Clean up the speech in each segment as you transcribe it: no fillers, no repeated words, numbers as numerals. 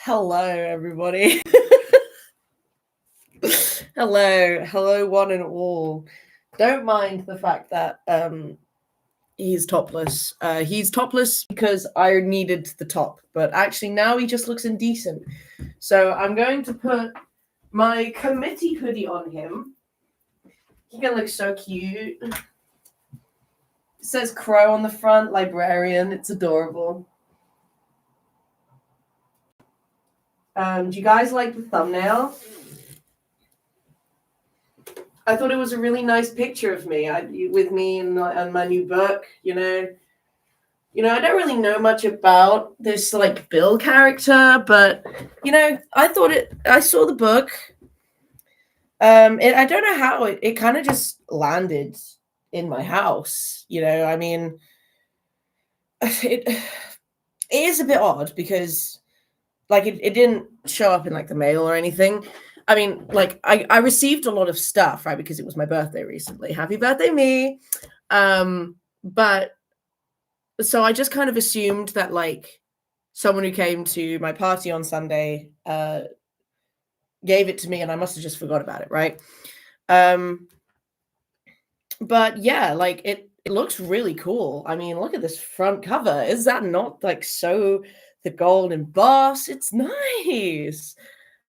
Hello, everybody. hello, one and all. Don't mind the fact that he's topless. He's topless because I needed the top, but actually now he just looks indecent. So I'm going to put my committee hoodie on him. He can look so cute. It says Crow on the front, librarian. It's adorable. Do you guys like the thumbnail? I thought it was a really nice picture of me, with me and my new book. You know, I don't really know much about this like Bill character, but I thought I saw the book. I don't know how it kind of just landed in my house. I mean, it is a bit odd because like it didn't show up in like the mail or anything. I mean, like I received a lot of stuff, right? Because it was my birthday recently. Happy birthday, me. But so I just kind of assumed that like someone who came to my party on Sunday gave it to me and I must have just forgot about it, right? But yeah, like it looks really cool. I mean, look at this front cover. Is that not like so the gold emboss? It's nice.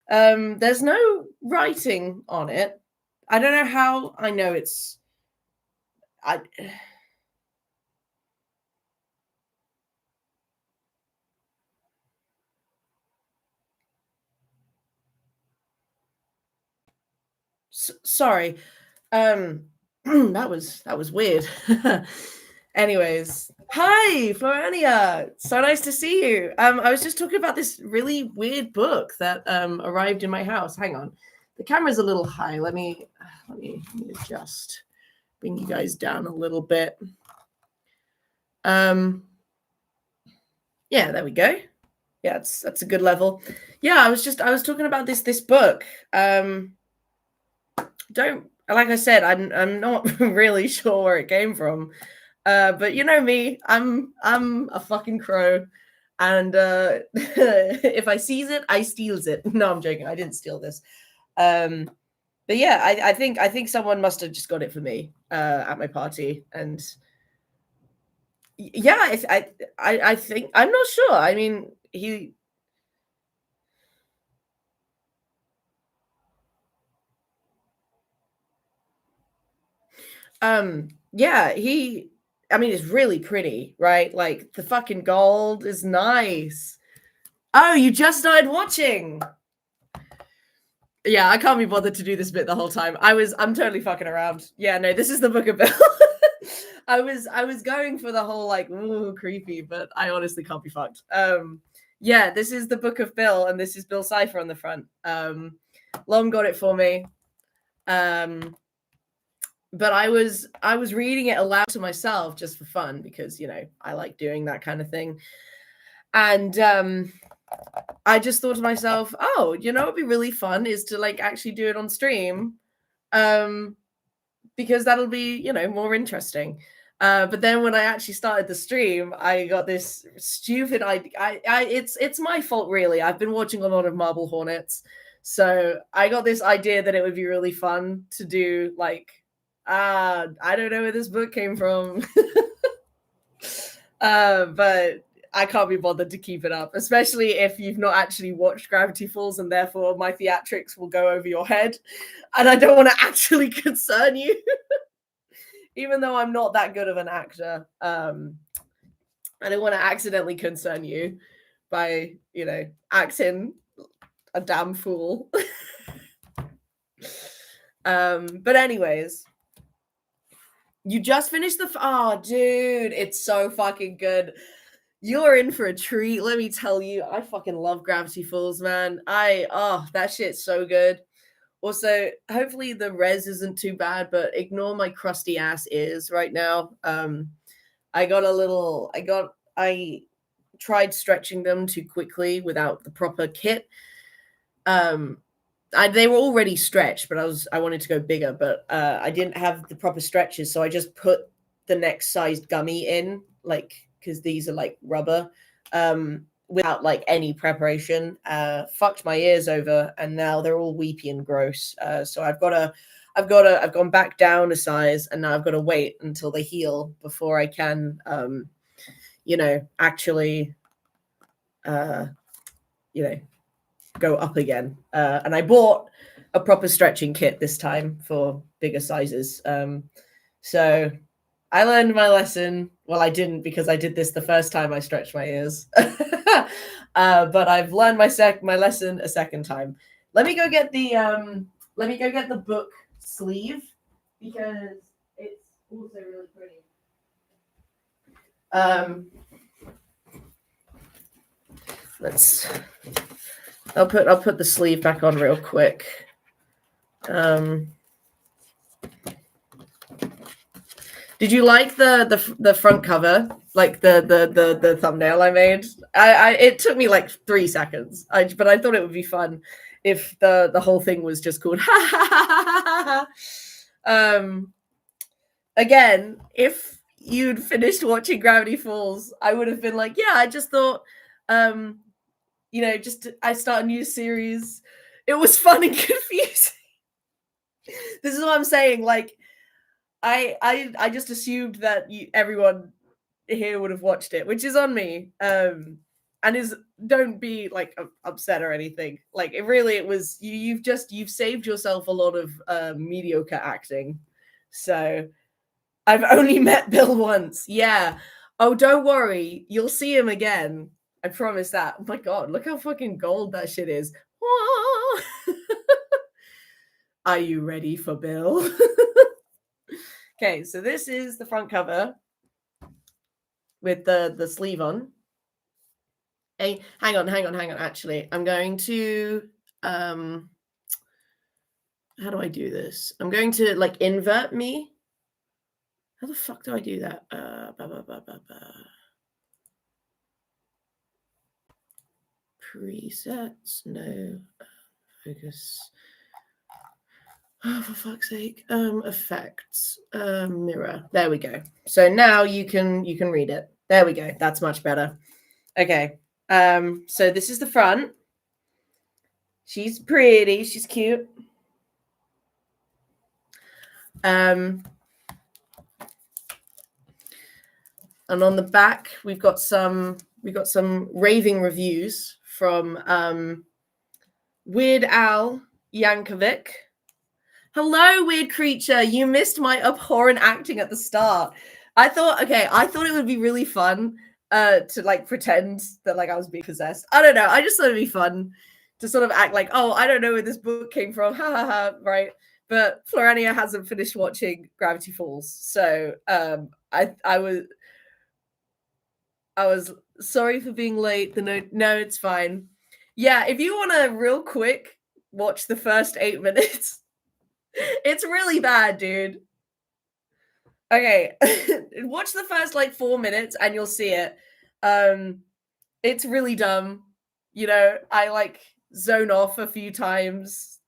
There's no writing on it. I don't know how I know it's sorry. That was weird. Anyways, hi Florania. So nice to see you. I was just talking about this really weird book that arrived in my house. Hang on. The camera's a little high. Let me adjust. Bring you guys down a little bit. Yeah, there we go. Yeah, that's a good level. Yeah, I was talking about this book. Don't like I said, I'm not really sure where it came from. But you know me, I'm a fucking crow. And if I seize it, I steals it. No, I'm joking. I didn't steal this. But yeah, I think someone must have just got it for me at my party. And yeah, I think I'm not sure. I mean, yeah, I mean, it's really pretty, right? Like the fucking gold is nice. Oh, you just started watching. Yeah, I can't be bothered to do this bit the whole time. I'm totally fucking around. Yeah, no, this is the Book of Bill. I was going for the whole like ooh creepy, but I honestly can't be fucked. Yeah, this is the Book of Bill, and this is Bill Cipher on the front. Lom got it for me. But I was reading it aloud to myself just for fun because I like doing that kind of thing. And I just thought to myself, oh, what'd be really fun is to like actually do it on stream. Because that'll be, more interesting. But then when I actually started the stream, I got this stupid idea. It's my fault, really. I've been watching a lot of Marble Hornets. So I got this idea that it would be really fun to do like, I don't know where this book came from. But I can't be bothered to keep it up, especially if you've not actually watched Gravity Falls, and therefore my theatrics will go over your head. And I don't want to actually concern you. Even though I'm not that good of an actor. I don't want to accidentally concern you by, acting a damn fool. But anyways, you just finished oh, dude, it's so fucking good. You're in for a treat, let me tell you. I fucking love Gravity Falls, man. That shit's so good. Also, hopefully the res isn't too bad, but ignore my crusty ass ears right now. I tried stretching them too quickly without the proper kit. They were already stretched, but I wanted to go bigger, but I didn't have the proper stretches, so I just put the next sized gummy in, like, because these are like rubber. without like any preparation, fucked my ears over, and now they're all weepy and gross. So I've gone back down a size, and now I've got to wait until they heal before I can, actually, go up again. And I bought a proper stretching kit this time for bigger sizes. So I learned my lesson. Well, I didn't, because I did this the first time I stretched my ears. But I've learned my lesson a second time. Let me go get the book sleeve, because it's also really pretty. I'll put the sleeve back on real quick. Did you like the front cover, like the thumbnail I made? It took me like 3 seconds, but I thought it would be fun if the whole thing was just called again, if you'd finished watching Gravity Falls, I would have been like, yeah, I just thought, I start a new series. It was fun and confusing. This is what I'm saying. Like, I just assumed that everyone here would have watched it, which is on me. And don't be like upset or anything. Like, it was you've saved yourself a lot of mediocre acting. So I've only met Bill once. Yeah. Oh, don't worry. You'll see him again. I promise that. Oh my God, look how fucking gold that shit is. Are you ready for Bill? Okay, so this is the front cover with the sleeve on. Hey, hang on. Actually, I'm going to how do I do this? I'm going to like invert me. How the fuck do I do that? Presets, no. Focus. Oh, for fuck's sake. Effects. Mirror. There we go. So now you can read it. There we go. That's much better. Okay. So this is the front. She's pretty. She's cute. And on the back, we've got some raving reviews from Weird Al Yankovic. Hello, weird creature. You missed my abhorrent acting at the start. I thought it would be really fun to like pretend that like I was being possessed. I don't know. I just thought it'd be fun to sort of act like, oh, I don't know where this book came from. Ha ha ha. Right. But Florania hasn't finished watching Gravity Falls. So I was sorry for being late. No, it's fine. Yeah, if you want to real quick watch the first 8 minutes. It's really bad, dude. Okay. Watch the first like 4 minutes and you'll see it. It's really dumb. You know, I like zone off a few times.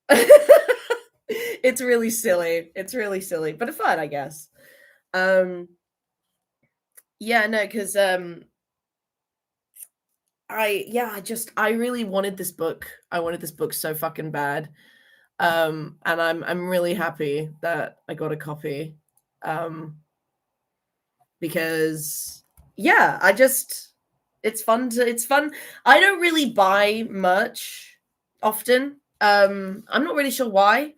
It's really silly. But fun, I guess. Yeah, no, because I really wanted this book. I wanted this book so fucking bad. And I'm really happy that I got a copy. Because yeah, it's fun. I don't really buy merch often. I'm not really sure why.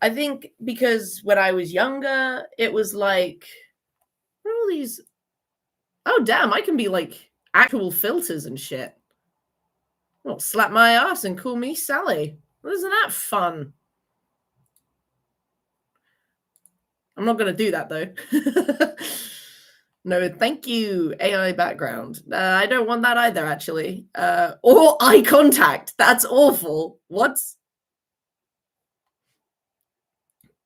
I think because when I was younger, it was like, what are all these? Oh damn, I can be like actual filters and shit. Well, slap my ass and call me Sally. Isn't that fun? I'm not going to do that, though. No, thank you, AI background. I don't want that either, actually. Or eye contact. That's awful. What?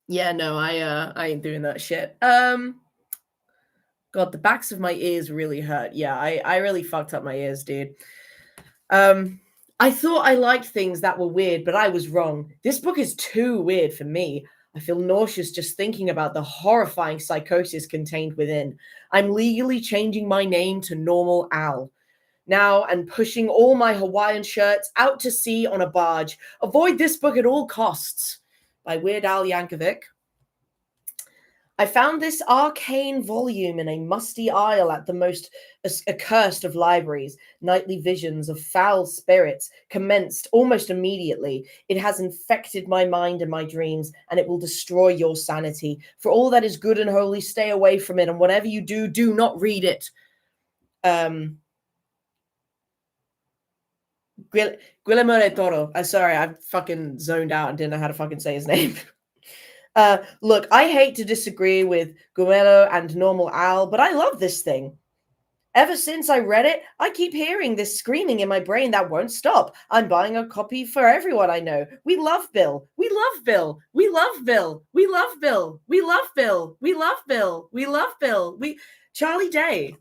Yeah, no, I ain't doing that shit. God, the backs of my ears really hurt. Yeah, I really fucked up my ears, dude. I thought I liked things that were weird, but I was wrong. This book is too weird for me. I feel nauseous just thinking about the horrifying psychosis contained within. I'm legally changing my name to Normal Al. now and pushing all my Hawaiian shirts out to sea on a barge. Avoid this book at all costs, by Weird Al Yankovic. I found this arcane volume in a musty aisle at the most accursed of libraries. Nightly visions of foul spirits commenced almost immediately. It has infected my mind and my dreams, and it will destroy your sanity. For all that is good and holy, stay away from it, and whatever you do, do not read it. Guillermo del Toro. Sorry, I fucking zoned out and didn't know how to fucking say his name. Look, I hate to disagree with Gumelo and Normal Al, but I love this thing. Ever since I read it, I keep hearing this screaming in my brain that won't stop. I'm buying a copy for everyone I know. We love Bill. We love Bill. We love Bill. We love Bill. We love Bill. We love Bill. We love Bill. Charlie Day.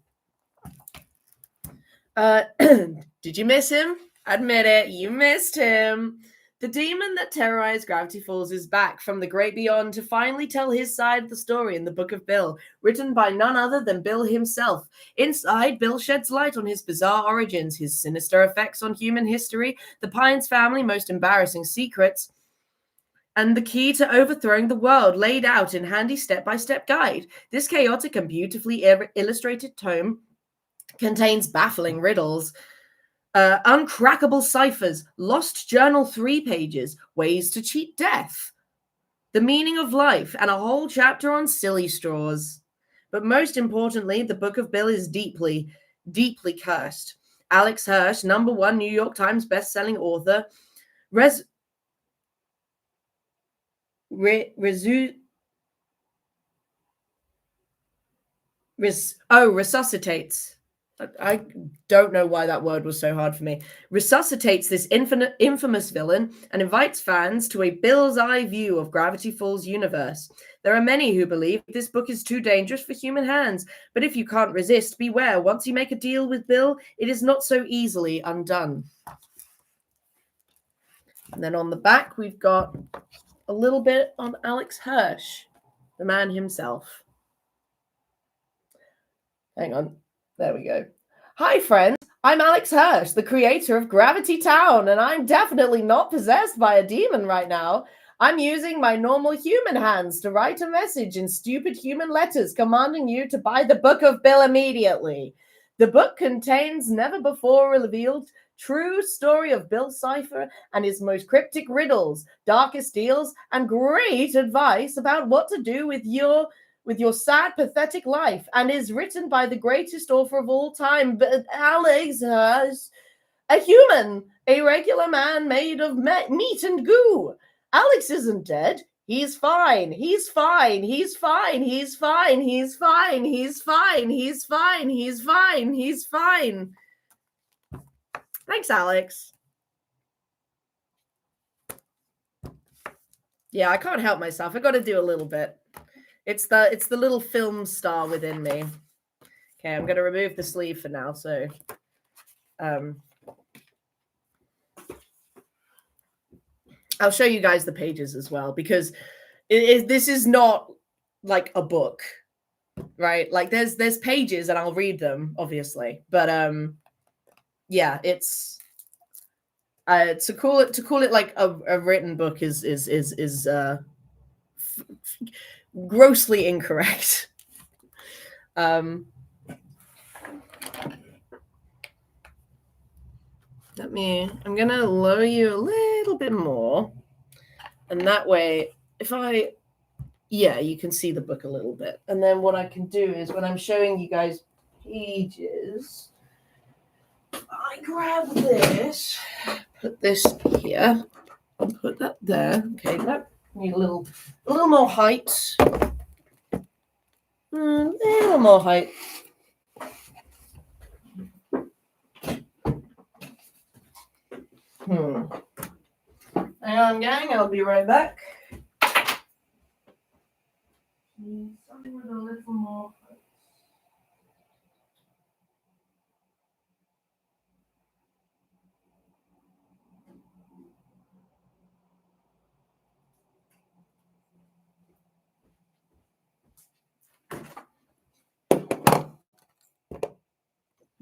Did you miss him? Admit it, you missed him. The demon that terrorized Gravity Falls is back from the great beyond to finally tell his side of the story in the Book of Bill, written by none other than Bill himself. Inside, Bill sheds light on his bizarre origins, his sinister effects on human history, the Pines family most embarrassing secrets, and the key to overthrowing the world laid out in handy step-by-step guide. This chaotic and beautifully illustrated tome contains baffling riddles, uncrackable ciphers, lost journal 3 pages, ways to cheat death, the meaning of life, and a whole chapter on silly straws. But most importantly, the Book of Bill is deeply, deeply cursed. Alex Hirsch, #1 New York Times best-selling author, resuscitates. I don't know why that word was so hard for me. Resuscitates this infamous villain and invites fans to a Bill's eye view of Gravity Falls universe. There are many who believe this book is too dangerous for human hands, but if you can't resist, beware. Once you make a deal with Bill, it is not so easily undone. And then on the back, we've got a little bit on Alex Hirsch, the man himself. Hang on. There we go. Hi, friends. I'm Alex Hirsch, the creator of Gravity Town, and I'm definitely not possessed by a demon right now. I'm using my normal human hands to write a message in stupid human letters commanding you to buy the Book of Bill immediately. The book contains never before revealed true story of Bill Cipher and his most cryptic riddles, darkest deals, and great advice about what to do with your sad, pathetic life, and is written by the greatest author of all time, but Alex Hirsch, a human, a regular man made of meat and goo. Alex isn't dead. He's fine. He's fine. He's fine. He's fine. He's fine. He's fine. He's fine. He's fine. He's fine. Thanks, Alex. Yeah, I can't help myself. I got to do a little bit. It's the little film star within me. Okay, I'm going to remove the sleeve for now. So, I'll show you guys the pages as well, because this is not like a book, right? Like there's pages and I'll read them, obviously, but yeah, it's to call it like a written book is grossly incorrect. I'm gonna lower you a little bit more, and that way, you can see the book a little bit. And then what I can do is, when I'm showing you guys pages, I grab this, put this here, and put that there. Okay, that need a little more height. A little more height. Hang on, gang. I'll be right back. Something with a little more height.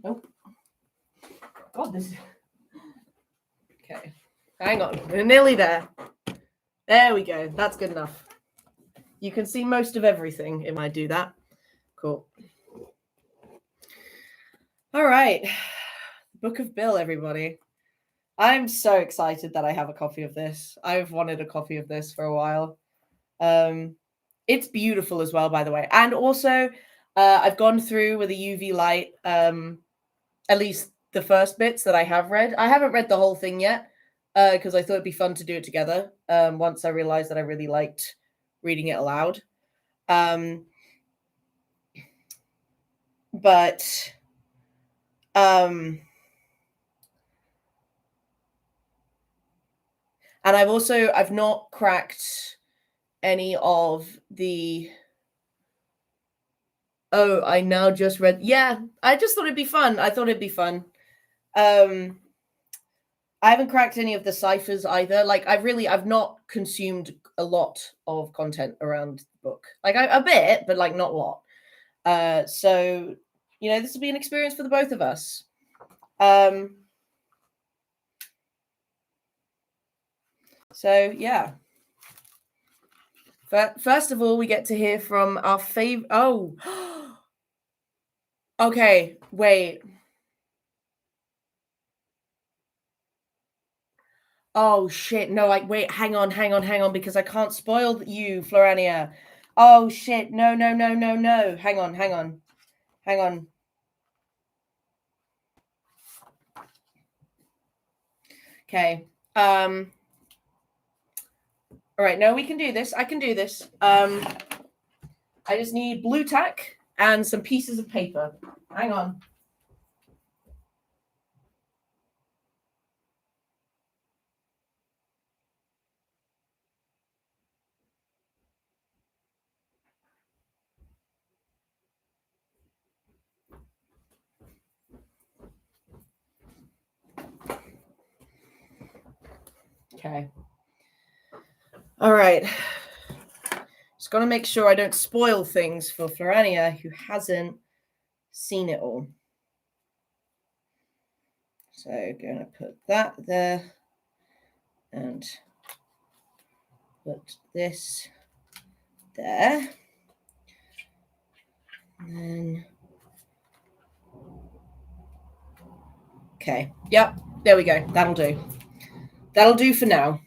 Nope. God, this. Okay, hang on. We're nearly there. There we go. That's good enough. You can see most of everything if I do that. Cool. All right. Book of Bill, everybody. I'm so excited that I have a copy of this. I've wanted a copy of this for a while. It's beautiful as well, by the way. And also, I've gone through with a UV light, at least the first bits that I have read. I haven't read the whole thing yet, because I thought it'd be fun to do it together, once I realized that I really liked reading it aloud. But and I've not cracked any of the. Oh, I now just read. Yeah, I just thought it'd be fun. I thought it'd be fun. I haven't cracked any of the ciphers either. Like, I've not consumed a lot of content around the book. Like, a bit, but like not a lot. So, you know, this will be an experience for the both of us. So yeah. First of all, we get to hear from our favorite. Oh, okay. Wait. Oh shit! No, like wait, hang on, because I can't spoil you, Florania. Oh shit! No. Hang on. Okay. All right. No, we can do this. I can do this. I just need blue tack and some pieces of paper. Hang on. Okay. All right. Just got to make sure I don't spoil things for Florania, who hasn't seen it all. So going to put that there and put this there. And then, okay. Yep. There we go. That'll do. That'll do for now.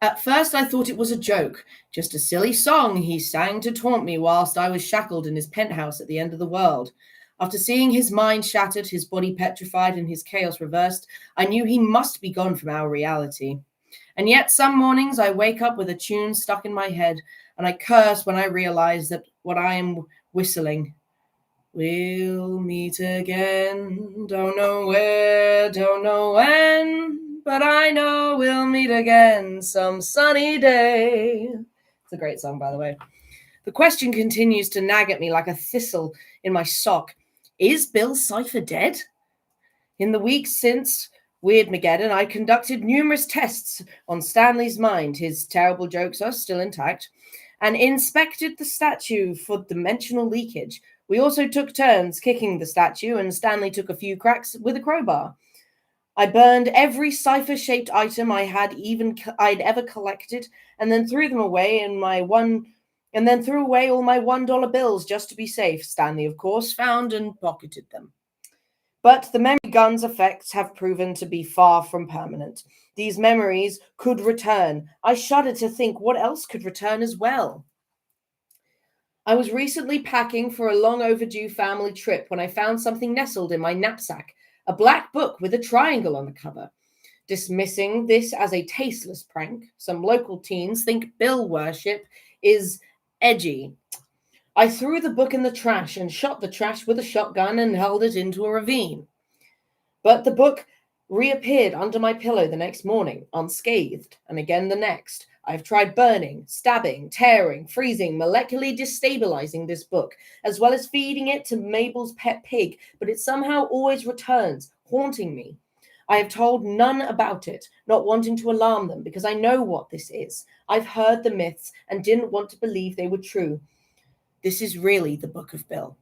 At first I thought it was a joke, just a silly song he sang to taunt me whilst I was shackled in his penthouse at the end of the world. After seeing his mind shattered, his body petrified, and his chaos reversed, I knew he must be gone from our reality. And yet some mornings I wake up with a tune stuck in my head, and I curse when I realize that what I am whistling. We'll meet again, don't know where, don't know when, but I know we'll meet again some sunny day. It's a great song, by the way. The question continues to nag at me like a thistle in my sock. Is Bill Cipher dead? In the weeks since Weirdmageddon, I conducted numerous tests on Stanley's mind. His terrible jokes are still intact. And inspected the statue for dimensional leakage. We also took turns kicking the statue, and Stanley took a few cracks with a crowbar. I burned every cipher-shaped item I'd ever collected, and then threw them away all my $1 bills just to be safe. Stanley, of course, found and pocketed them. But the memory gun's effects have proven to be far from permanent. These memories could return. I shudder to think what else could return as well. I was recently packing for a long overdue family trip when I found something nestled in my knapsack, a black book with a triangle on the cover. Dismissing this as a tasteless prank, some local teens think Bill worship is edgy. I threw the book in the trash and shot the trash with a shotgun and hurled it into a ravine. But the book reappeared under my pillow the next morning, unscathed, and again the next. I've tried burning, stabbing, tearing, freezing, molecularly destabilizing this book, as well as feeding it to Mabel's pet pig, but it somehow always returns, haunting me. I have told none about it, not wanting to alarm them, because I know what this is. I've heard the myths and didn't want to believe they were true. This is really the Book of Bill.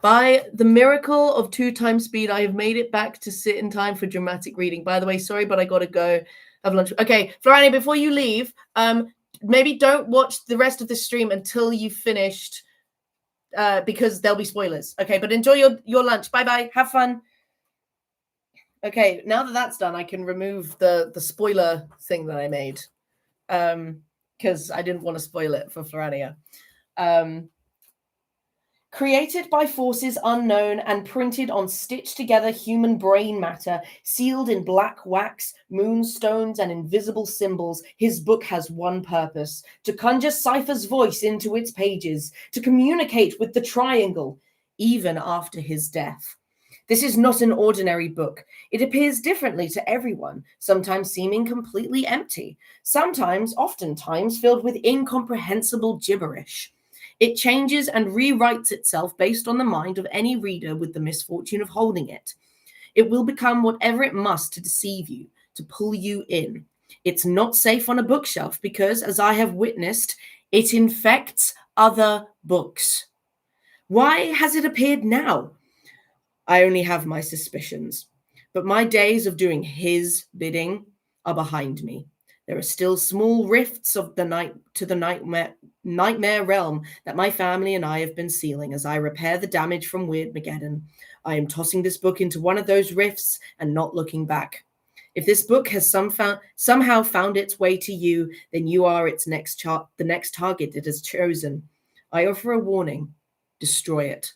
By the miracle of 2 times speed, I have made it back to sit in time for dramatic reading. By the way, sorry, but I got to go have lunch. Okay, Florani, before you leave, maybe don't watch the rest of the stream until you've finished, because there'll be spoilers. Okay, but enjoy your lunch. Bye-bye. Have fun. Okay, now that that's done, I can remove the spoiler thing that I made, because I didn't want to spoil it for Florania. Created by forces unknown and printed on stitched-together human brain matter, sealed in black wax, moonstones, and invisible symbols, his book has one purpose: to conjure Cypher's voice into its pages, to communicate with the Triangle, even after his death. This is not an ordinary book. It appears differently to everyone, sometimes seeming completely empty, oftentimes filled with incomprehensible gibberish. It changes and rewrites itself based on the mind of any reader with the misfortune of holding it. It will become whatever it must to deceive you, to pull you in. It's not safe on a bookshelf because, as I have witnessed, it infects other books. Why has it appeared now? I only have my suspicions, but my days of doing his bidding are behind me. There are still small rifts of the night to the nightmare realm that my family and I have been sealing as I repair the damage from Weirdmageddon. I am tossing this book into one of those rifts and not looking back. If this book has somehow found its way to you, then you are its the next target it has chosen. I offer a warning: destroy it.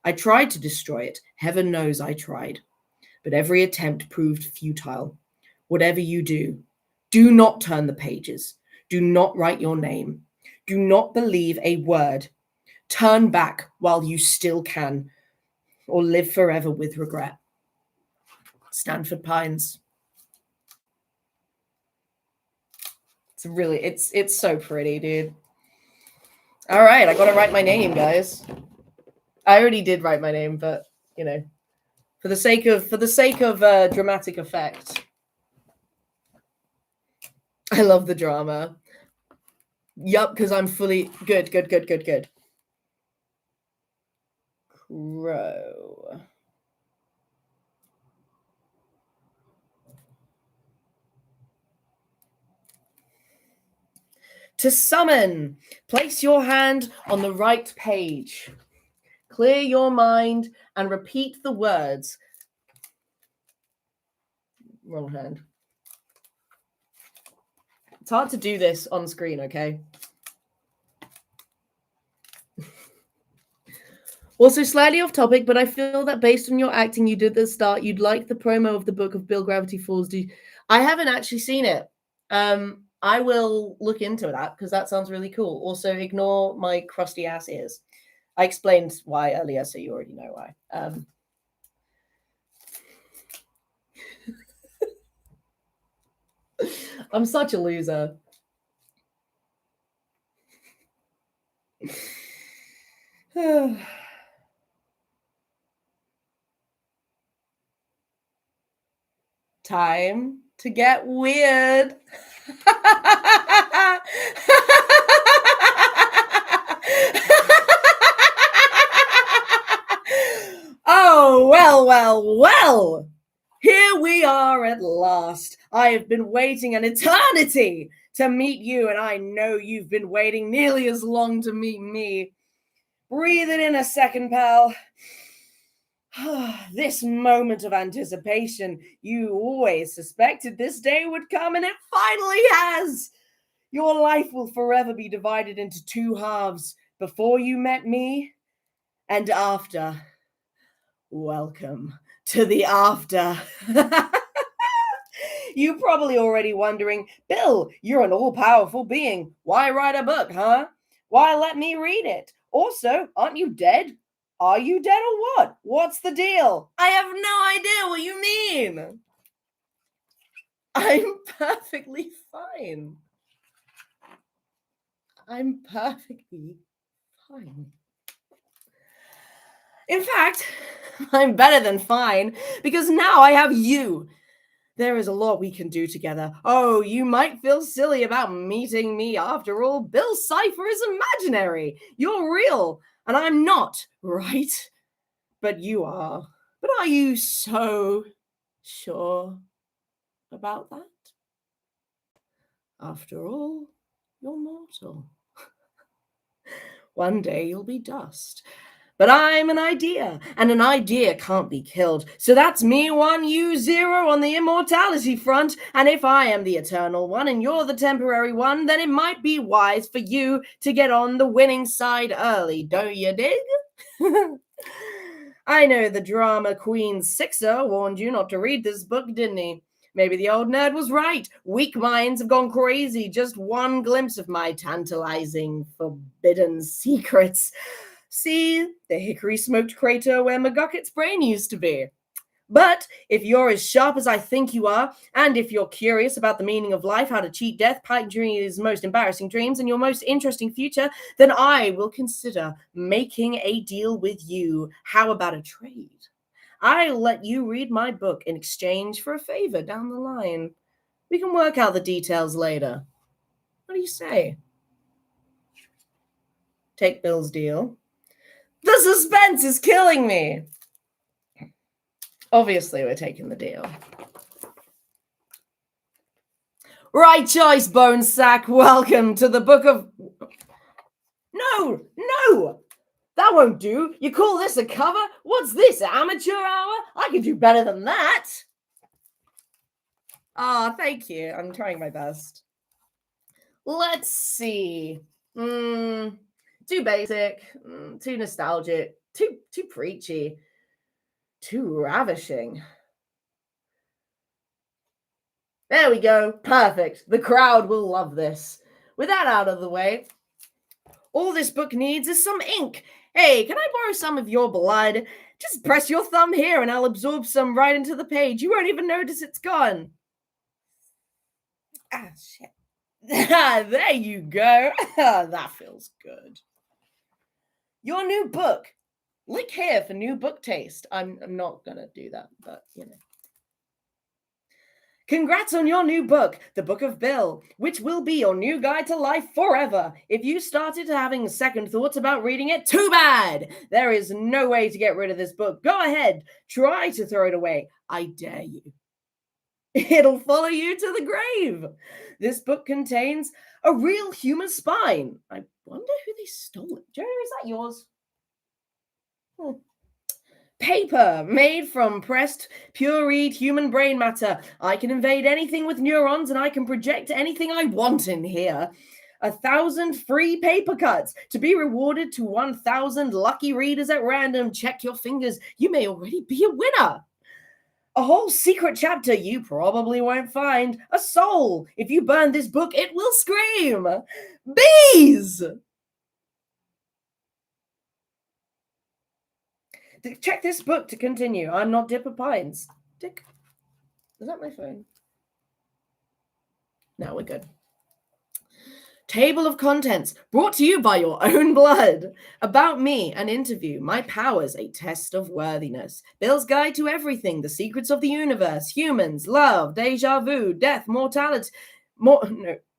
I tried to destroy it. Heaven knows I tried. But every attempt proved futile. Whatever you do, do not turn the pages. Do not write your name. Do not believe a word. Turn back while you still can, or live forever with regret. Stanford Pines. It's so pretty, dude. All right, I gotta write my name, guys. I already did write my name, but you know, for the sake of dramatic effect. I love the drama. Yup, because I'm fully good. Crow. To summon, place your hand on the right page. Clear your mind and repeat the words. Wrong hand. It's hard to do this on screen, okay? Also, slightly off topic, but I feel that based on your acting you did at the start, you'd like the promo of the Book of Bill Gravity Falls. I haven't actually seen it. I will look into that because that sounds really cool. Also, ignore my crusty ass ears. I explained why earlier, so you already know why. I'm such a loser. Time to get weird. Oh, well. Here we are at last. I have been waiting an eternity to meet you, and I know you've been waiting nearly as long to meet me. Breathe it in a second, pal. This moment of anticipation, you always suspected this day would come, and it finally has. Your life will forever be divided into 2 halves: before you met me and after. Welcome to the after. You're probably already wondering, Bill, you're an all-powerful being. Why write a book, huh? Why let me read it? Also, aren't you dead? Are you dead or what? What's the deal? I have no idea what you mean. I'm perfectly fine. I'm perfectly fine. In fact, I'm better than fine because now I have you. There is a lot we can do together. Oh, you might feel silly about meeting me. After all, Bill Cipher is imaginary. You're real, and I'm not, right? But you are. But are you so sure about that? After all, you're mortal. One day you'll be dust. But I'm an idea, and an idea can't be killed. So that's me 1, you 0 on the immortality front. And if I am the eternal one and you're the temporary one, then it might be wise for you to get on the winning side early, don't you dig? I know the drama queen Sixer warned you not to read this book, didn't he? Maybe the old nerd was right. Weak minds have gone crazy. Just one glimpse of my tantalizing, forbidden secrets. See, the hickory-smoked crater where McGucket's brain used to be. But if you're as sharp as I think you are, and if you're curious about the meaning of life, how to cheat death, picturing his most embarrassing dreams, and your most interesting future, then I will consider making a deal with you. How about a trade? I'll let you read my book in exchange for a favor down the line. We can work out the details later. What do you say? Take Bill's deal. The suspense is killing me. Obviously, we're taking the deal. Right choice, Bone Sack. Welcome to the book of... No! That won't do. You call this a cover? What's this, amateur hour? I can do better than that. Ah, thank you. I'm trying my best. Let's see. Too basic, too nostalgic, too preachy, too ravishing. There we go. Perfect. The crowd will love this. With that out of the way, all this book needs is some ink. Hey, can I borrow some of your blood? Just press your thumb here and I'll absorb some right into the page. You won't even notice it's gone. Ah, shit. There you go. That feels good. Your new book. Click here for new book taste. I'm not going to do that, but you know. Congrats on your new book, The Book of Bill, which will be your new guide to life forever. If you started having second thoughts about reading it, too bad. There is no way to get rid of this book. Go ahead. Try to throw it away. I dare you. It'll follow you to the grave. This book contains a real human spine. I wonder who they stole it. Jeremy, is that yours? Paper made from pressed, pureed human brain matter. I can invade anything with neurons and I can project anything I want in here. 1,000 free paper cuts to be rewarded to 1,000 lucky readers at random. Check your fingers. You may already be a winner. A whole secret chapter you probably won't find. A soul. If you burn this book, it will scream. Bees! Check this book to continue. I'm not Dipper Pines. Dick. Is that my phone? No, we're good. Table of contents brought to you by your own blood. About me, an interview. My powers, a test of worthiness. Bill's guide to everything. The secrets of the universe. Humans, love, deja vu, death, mortality.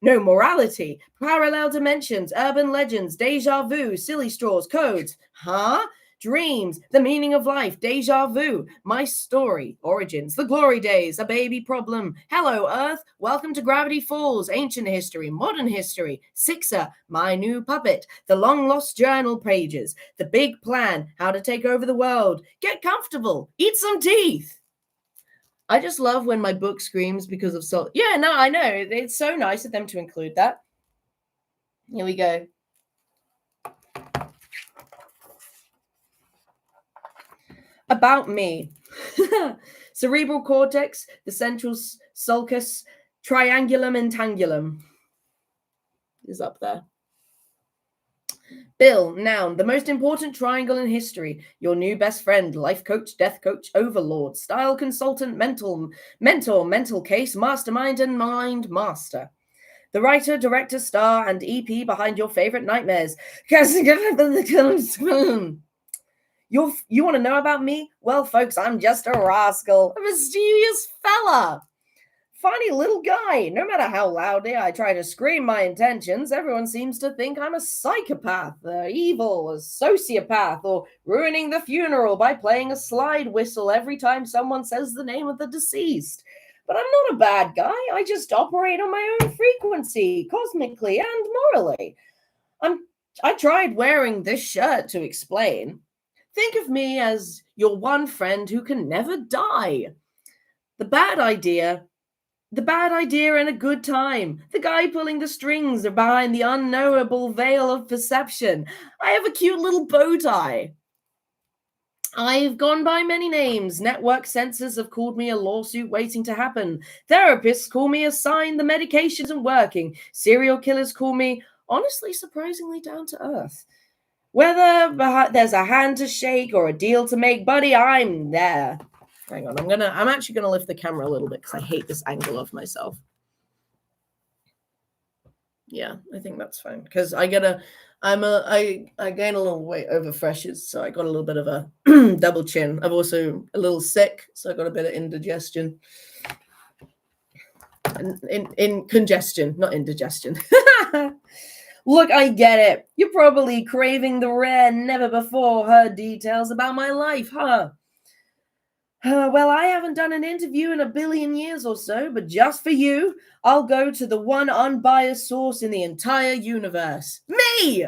Morality. Parallel dimensions, urban legends, deja vu, silly straws, codes. Huh? Dreams, the meaning of life, deja vu, my story, origins, the glory days, a baby problem, hello Earth, welcome to Gravity Falls, ancient history, modern history, Sixer, my new puppet, the long lost journal pages, the big plan, how to take over the world, get comfortable, eat some teeth. I just love when my book screams because of salt. Yeah, no, I know. It's so nice of them to include that. Here we go. About me. Cerebral cortex, the central sulcus, triangulum intangulum is up there. Bill, noun, the most important triangle in history. Your new best friend, life coach, death coach, overlord, style consultant, mentor, mental case, mastermind, and mind master. The writer, director, star, and EP behind your favorite nightmares. You want to know about me? Well, folks, I'm just a rascal, a mysterious fella. Funny little guy. No matter how loudly I try to scream my intentions, everyone seems to think I'm a psychopath, evil, a sociopath, or ruining the funeral by playing a slide whistle every time someone says the name of the deceased. But I'm not a bad guy. I just operate on my own frequency, cosmically and morally. I tried wearing this shirt to explain. Think of me as your one friend who can never die. The bad idea and a good time. The guy pulling the strings are behind the unknowable veil of perception. I have a cute little bow tie. I've gone by many names. Network censors have called me a lawsuit waiting to happen. Therapists call me a sign the medication isn't working. Serial killers call me, honestly, surprisingly down to earth. Whether there's a hand to shake or a deal to make, buddy, I'm there. Hang on, I'm actually gonna lift the camera a little bit because I hate this angle of myself. Yeah, I think that's fine because I gain a little weight over freshers, so I got a little bit of a double chin. I'm also a little sick, so I got a bit of indigestion. In congestion, not indigestion. Look, I get it. You're probably craving the rare, never before heard details about my life, huh? Well, I haven't done an interview in a billion years or so, but just for you, I'll go to the one unbiased source in the entire universe. Me!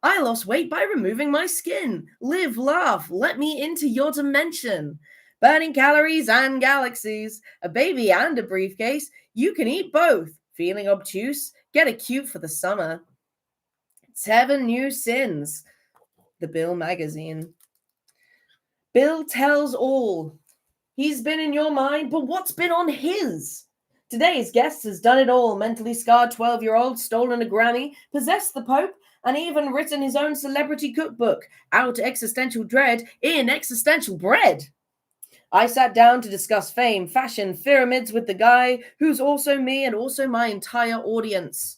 I lost weight by removing my skin. Live, laugh, let me into your dimension. Burning calories and galaxies, a baby and a briefcase. You can eat both. Feeling obtuse? Get a cute for the summer. 7 new sins. The Bill magazine. Bill tells all. He's been in your mind, but what's been on his? Today's guest has done it all. Mentally scarred 12-year-old, stolen a Grammy, possessed the Pope, and even written his own celebrity cookbook, Out Existential Dread in Existential Bread. I sat down to discuss fame, fashion, pyramids with the guy who's also me and also my entire audience.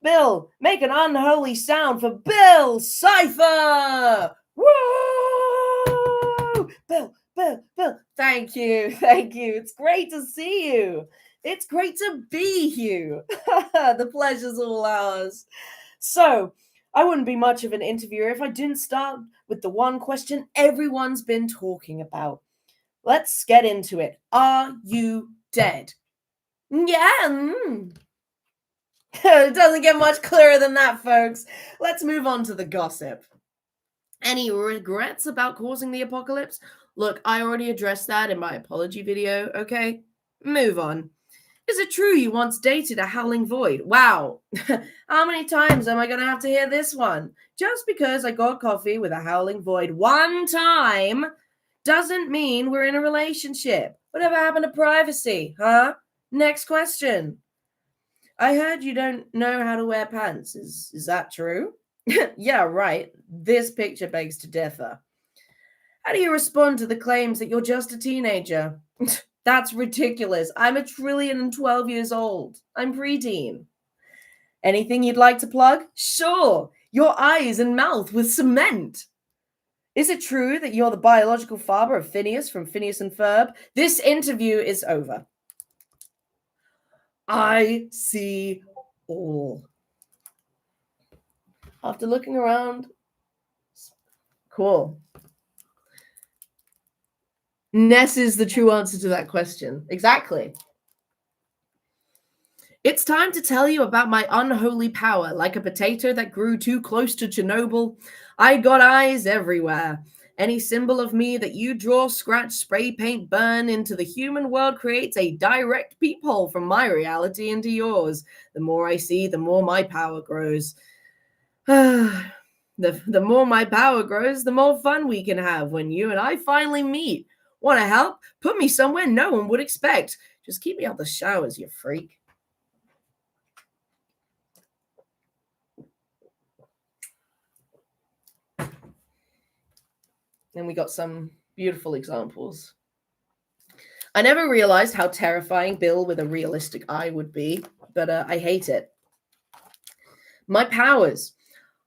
Bill, make an unholy sound for Bill Cipher! Woo! Bill. Thank you. It's great to see you. It's great to be you. The pleasure's all ours. So, I wouldn't be much of an interviewer if I didn't start with the one question everyone's been talking about. Let's get into it. Are you dead? Yeah. It doesn't get much clearer than that, folks. Let's move on to the gossip. Any regrets about causing the apocalypse? Look, I already addressed that in my apology video, okay? Move on. Is it true you once dated a howling void? Wow. How many times am I going to have to hear this one? Just because I got coffee with a howling void one time doesn't mean we're in a relationship. Whatever happened to privacy, huh? Next question. I heard you don't know how to wear pants. Is that true? Yeah, right. This picture begs to differ. How do you respond to the claims that you're just a teenager? That's ridiculous. I'm 1,012 years old. I'm preteen. Anything you'd like to plug? Sure. Your eyes and mouth with cement. Is it true that you're the biological father of Phineas from Phineas and Ferb? This interview is over. I see all. After looking around, cool. Ness is the true answer to that question. Exactly. It's time to tell you about my unholy power. Like a potato that grew too close to Chernobyl, I got eyes everywhere. Any symbol of me that you draw, scratch, spray paint, burn into the human world creates a direct peephole from my reality into yours. The more I see, the more my power grows. The more my power grows, the more fun we can have when you and I finally meet. Want to help? Put me somewhere no one would expect. Just keep me out the showers, you freak. And we got some beautiful examples. I never realized how terrifying Bill with a realistic eye would be, but I hate it. My powers.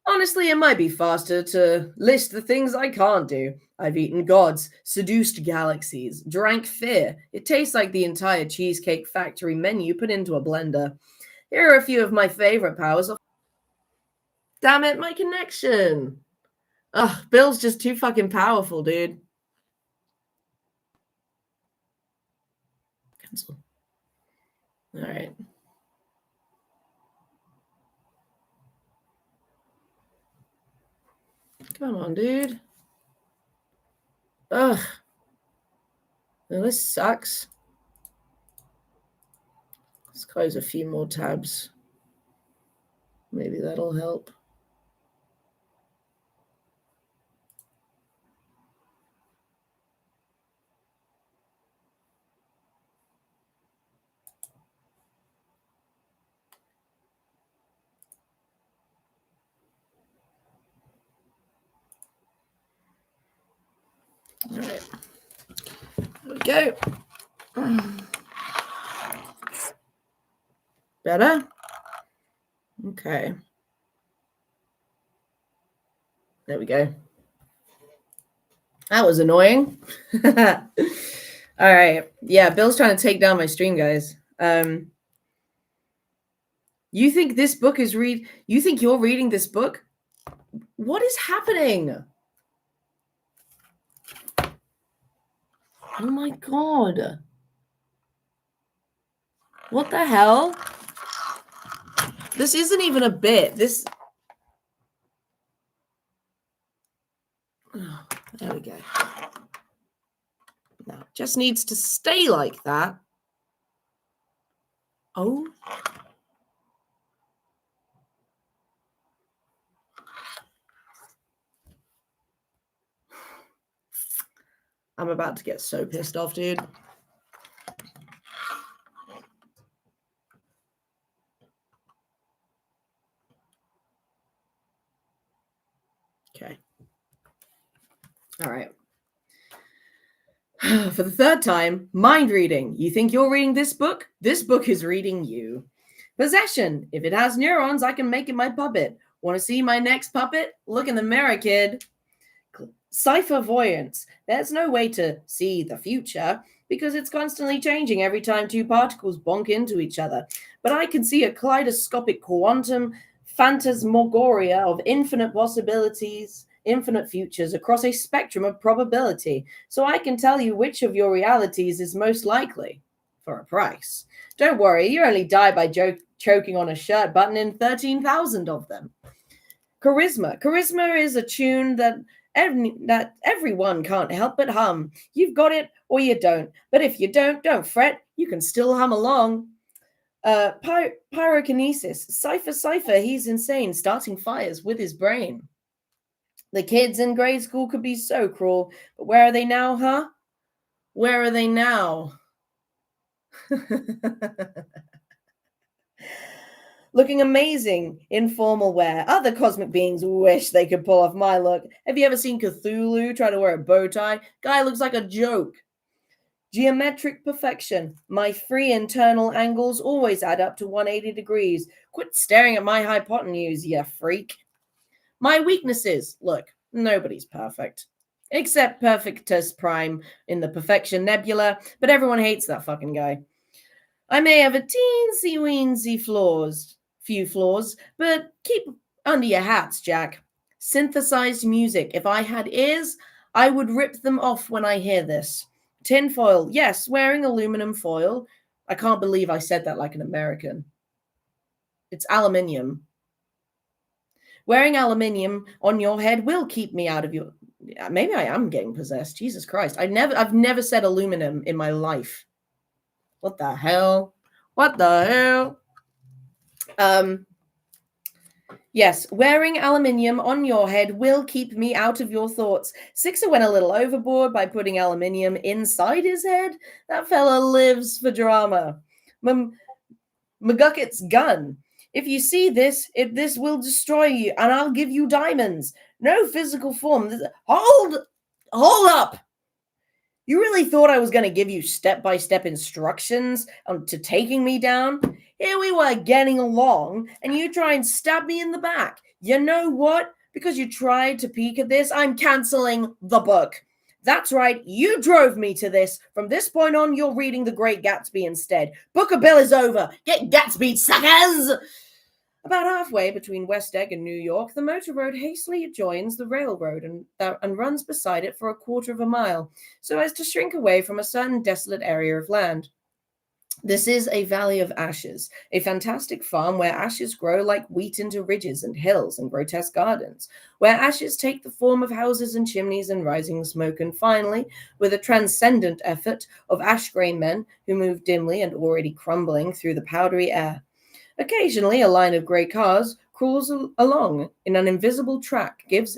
Honestly, it might be faster to list the things I can't do. I've eaten gods, seduced galaxies, drank fear. It tastes like the entire Cheesecake Factory menu put into a blender. Here are a few of my favorite powers. Damn it, my connection. Ugh, Bill's just too fucking powerful, dude. Cancel. All right. Come on, dude. Ugh. Well, this sucks. Let's close a few more tabs. Maybe that'll help. All right. There we go. Better? Okay. There we go. That was annoying. All right. Yeah, Bill's trying to take down my stream, guys. You think this book is you think you're reading this book? What is happening? Oh my god. What the hell? This isn't even a bit. This... Oh, there we go. No, it just needs to stay like that. Oh. I'm about to get so pissed off, dude. Okay. All right. For the third time, mind reading. You think you're reading this book? This book is reading you. Possession. If it has neurons, I can make it my puppet. Want to see my next puppet? Look in the mirror, kid. Ciphervoyance. There's no way to see the future because it's constantly changing every time two particles bonk into each other. But I can see a kaleidoscopic quantum phantasmagoria of infinite possibilities, infinite futures across a spectrum of probability. So I can tell you which of your realities is most likely for a price. Don't worry, you only die by choking on a shirt button in 13,000 of them. Charisma. Charisma is a tune that everyone can't help but hum. You've got it or you don't. But if you don't fret. You can still hum along. Pyrokinesis. Cypher, he's insane, starting fires with his brain. The kids in grade school could be so cruel. But where are they now, huh? Where are they now? Looking amazing in formal wear. Other cosmic beings wish they could pull off my look. Have you ever seen Cthulhu try to wear a bow tie? Guy looks like a joke. Geometric perfection. My free internal angles always add up to 180 degrees. Quit staring at my hypotenuse, you freak. My weaknesses. Look, nobody's perfect. Except Perfectus Prime in the Perfection Nebula, but everyone hates that fucking guy. I may have a teensy-weensy few flaws, but keep under your hats, Jack. Synthesized music. If I had ears, I would rip them off when I hear this. Tinfoil. Yes, wearing aluminum foil. I can't believe I said that like an American. It's aluminium. Wearing aluminium on your head will keep me out of your... Maybe I am getting possessed. Jesus Christ. I've never said aluminum in my life. What the hell? What the hell? Yes, wearing aluminium on your head will keep me out of your thoughts. Sixer went a little overboard by putting aluminium inside his head. That fella lives for drama. McGucket's gun. If you see this, this will destroy you, and I'll give you diamonds. No physical form. Hold up. You really thought I was going to give you step-by-step instructions to taking me down? Here we were getting along, and you try and stab me in the back. You know what? Because you tried to peek at this, I'm canceling the book. That's right, you drove me to this. From this point on, you're reading The Great Gatsby instead. Book a bill is over. Get Gatsby, suckers! About halfway between West Egg and New York, the motor road hastily joins the railroad and runs beside it for a quarter of a mile, so as to shrink away from a certain desolate area of land. This is a valley of ashes, a fantastic farm where ashes grow like wheat into ridges and hills and grotesque gardens, where ashes take the form of houses and chimneys and rising smoke, and finally, with a transcendent effort, of ash-gray men who move dimly and already crumbling through the powdery air. Occasionally, a line of grey cars crawls along in an invisible track, gives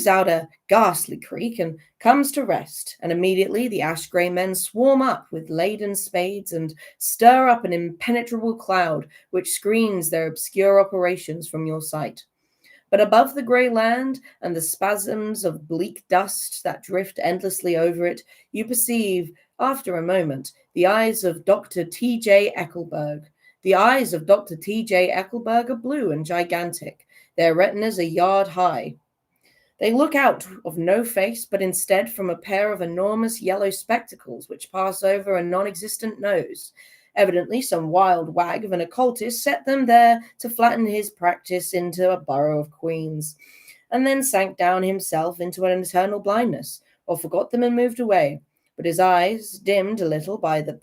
out a ghastly creak, and comes to rest, and immediately the ash-grey men swarm up with laden spades and stir up an impenetrable cloud which screens their obscure operations from your sight. But above the grey land and the spasms of bleak dust that drift endlessly over it, you perceive, after a moment, the eyes of Dr. T.J. Eckelberg. The eyes of Dr. T.J. Eckelberg are blue and gigantic. Their retinas a yard high. They look out of no face, but instead from a pair of enormous yellow spectacles which pass over a non-existent nose. Evidently, some wild wag of an occultist set them there to flatten his practice into a borough of Queens, and then sank down himself into an eternal blindness, or forgot them and moved away. But his eyes, dimmed a little by many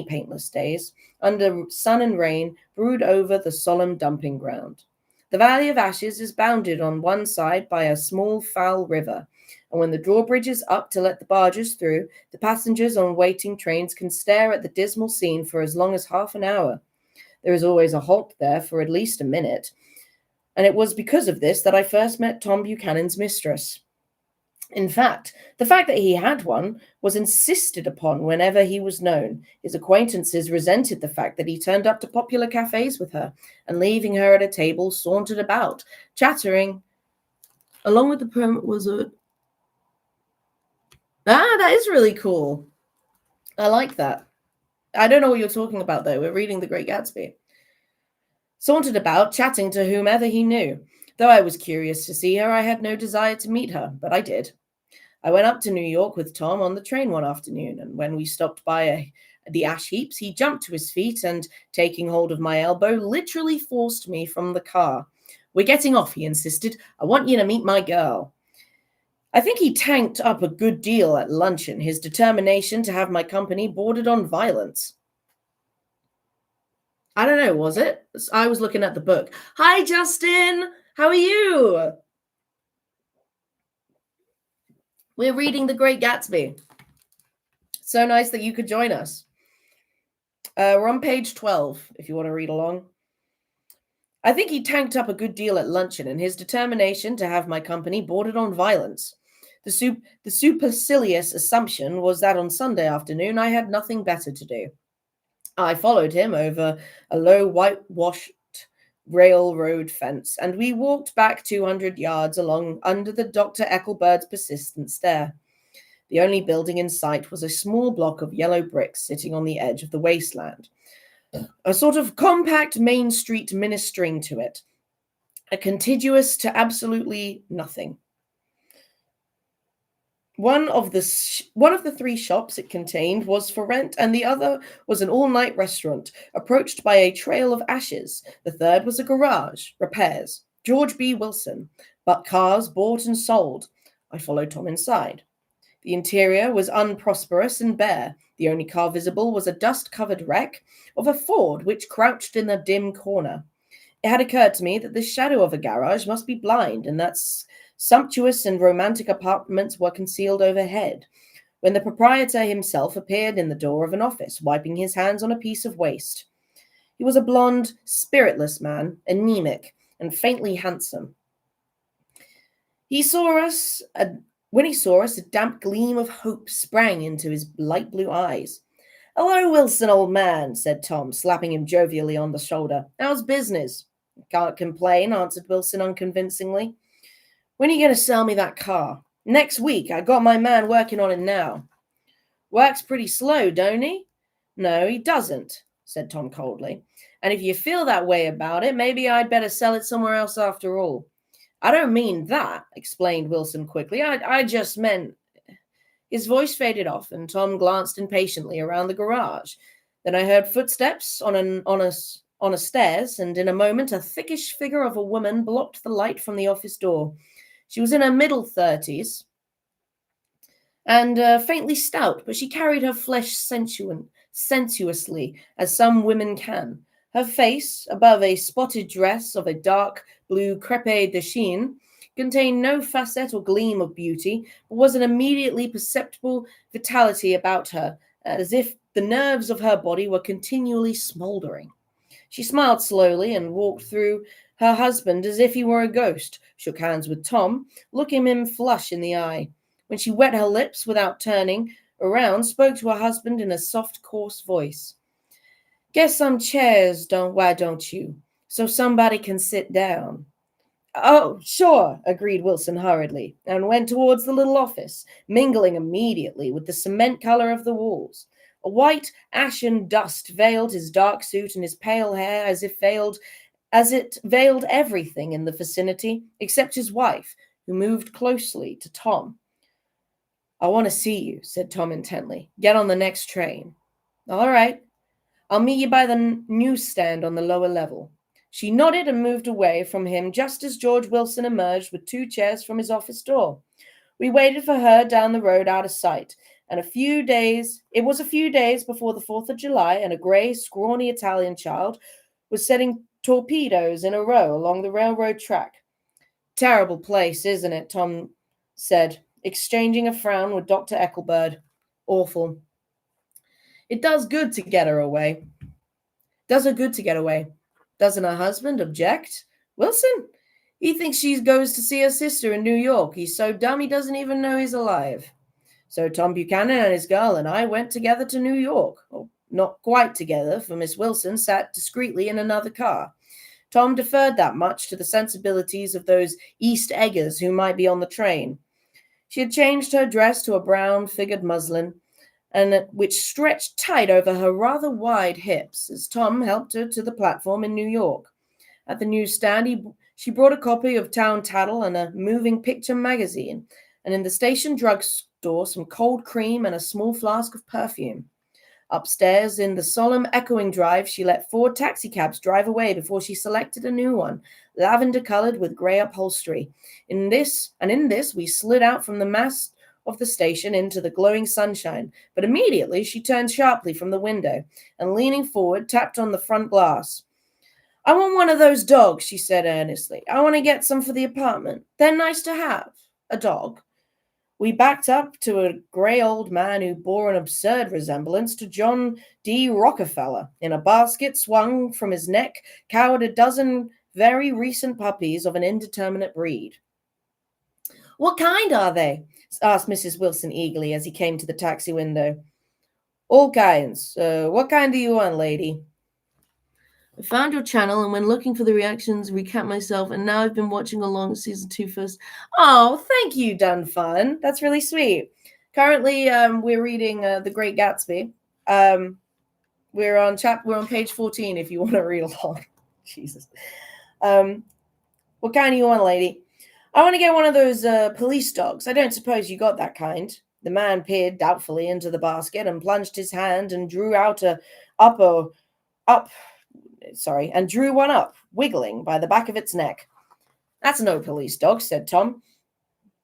paintless days, under sun and rain, brood over the solemn dumping ground. The Valley of Ashes is bounded on one side by a small foul river, and when the drawbridge is up to let the barges through, the passengers on waiting trains can stare at the dismal scene for as long as half an hour. There is always a halt there for at least a minute, and it was because of this that I first met Tom Buchanan's mistress. In fact, the fact that he had one was insisted upon whenever he was known. His acquaintances resented the fact that he turned up to popular cafes with her, and leaving her at a table, sauntered about, chattering. Along with the permit was a... that is really cool. I like that. I don't know what you're talking about, though. We're reading The Great Gatsby. Sauntered about, chatting to whomever he knew. Though I was curious to see her, I had no desire to meet her, but I did. I went up to New York with Tom on the train one afternoon, and when we stopped by the ash heaps, he jumped to his feet and, taking hold of my elbow, literally forced me from the car. "We're getting off," he insisted. "I want you to meet my girl." I think he tanked up a good deal at luncheon, his determination to have my company bordered on violence. I don't know, was it? I was looking at the book. Hi, Justin! How are you? We're reading The Great Gatsby. So nice that you could join us. We're on page 12, if you want to read along. I think he tanked up a good deal at luncheon, and his determination to have my company bordered on violence. The supercilious assumption was that on Sunday afternoon I had nothing better to do. I followed him over a low whitewashed railroad fence, and we walked back 200 yards along under the Dr. Eckelberg's persistent stare. The only building in sight was a small block of yellow bricks sitting on the edge of the wasteland, a sort of compact Main Street ministering to it, a contiguous to absolutely nothing. One of the three shops it contained was for rent, and the other was an all-night restaurant, approached by a trail of ashes. The third was a garage, repairs, George B. Wilson, but cars bought and sold. I followed Tom inside. The interior was unprosperous and bare. The only car visible was a dust-covered wreck of a Ford which crouched in a dim corner. It had occurred to me that the shadow of a garage must be blind, and that sumptuous and romantic apartments were concealed overhead, when the proprietor himself appeared in the door of an office, wiping his hands on a piece of waste. He was a blond, spiritless man, anemic, and faintly handsome. When he saw us, a damp gleam of hope sprang into his light blue eyes. "Hello, Wilson, old man," said Tom, slapping him jovially on the shoulder. "How's business?" "Can't complain," answered Wilson unconvincingly. "When are you going to sell me that car?" Next week. I got my man working on it now. Works pretty slow, don't he? No, he doesn't, said Tom coldly. And if you feel that way about it, maybe I'd better sell it somewhere else after all. I don't mean that, explained Wilson quickly. I just meant... His voice faded off, and Tom glanced impatiently around the garage. Then I heard footsteps on a stairs, and in a moment a thickish figure of a woman blocked the light from the office door. She was in her middle 30s and faintly stout, but she carried her flesh sensuously, as some women can. Her face, above a spotted dress of a dark blue crêpe de chine, contained no facet or gleam of beauty, but was an immediately perceptible vitality about her, as if the nerves of her body were continually smouldering. She smiled slowly and walked through her husband as if he were a ghost, shook hands with Tom, looking him flush in the eye. When she wet her lips without turning around, spoke to her husband in a soft, coarse voice. Get some chairs, why don't you? So somebody can sit down. Oh, sure, agreed Wilson hurriedly, and went towards the little office, mingling immediately with the cement color of the walls. A white ashen dust veiled his dark suit and his pale hair as it veiled everything in the vicinity except his wife, who moved closely to Tom. I want to see you, said Tom intently. Get on the next train. All right. I'll meet you by the newsstand on the lower level. She nodded and moved away from him just as George Wilson emerged with 2 chairs from his office door. We waited for her down the road out of sight, and it was a few days before the 4th of July, and a grey, scrawny Italian child was setting torpedoes in a row along the railroad track. Terrible place, isn't it? Tom said, exchanging a frown with Dr. Eckelbird. Awful. It does good to get her away. Does her good to get away. Doesn't her husband object? Wilson? He thinks she goes to see her sister in New York. He's so dumb he doesn't even know he's alive. So Tom Buchanan and his girl and I went together to New York. Well, not quite together, for Miss Wilson sat discreetly in another car. Tom deferred that much to the sensibilities of those East Eggers who might be on the train. She had changed her dress to a brown figured muslin, and which stretched tight over her rather wide hips as Tom helped her to the platform in New York. At the newsstand, she brought a copy of Town Tattle and a moving picture magazine, and in the station drugstore some cold cream and a small flask of perfume. Upstairs, in the solemn echoing drive, she let 4 taxicabs drive away before she selected a new one, lavender-colored with grey upholstery. In this we slid out from the mast of the station into the glowing sunshine, but immediately she turned sharply from the window and, leaning forward, tapped on the front glass. I want one of those dogs, she said earnestly. I want to get some for the apartment. They're nice to have. A dog. We backed up to a grey old man who bore an absurd resemblance to John D. Rockefeller. In a basket swung from his neck cowered a dozen very recent puppies of an indeterminate breed. What kind are they? Asked Mrs. Wilson eagerly as he came to the taxi window. All kinds. What kind do you want, lady? I found your channel, and when looking for the reactions, recap myself, and now I've been watching along season 2 first. Oh, thank you, Done Fun. That's really sweet. Currently, we're reading The Great Gatsby. We're on page 14 if you want to read along. Jesus. What kind do you want, lady? I want to get one of those police dogs. I don't suppose you got that kind. The man peered doubtfully into the basket and plunged his hand and drew drew one up, wiggling by the back of its neck. That's no police dog, said Tom.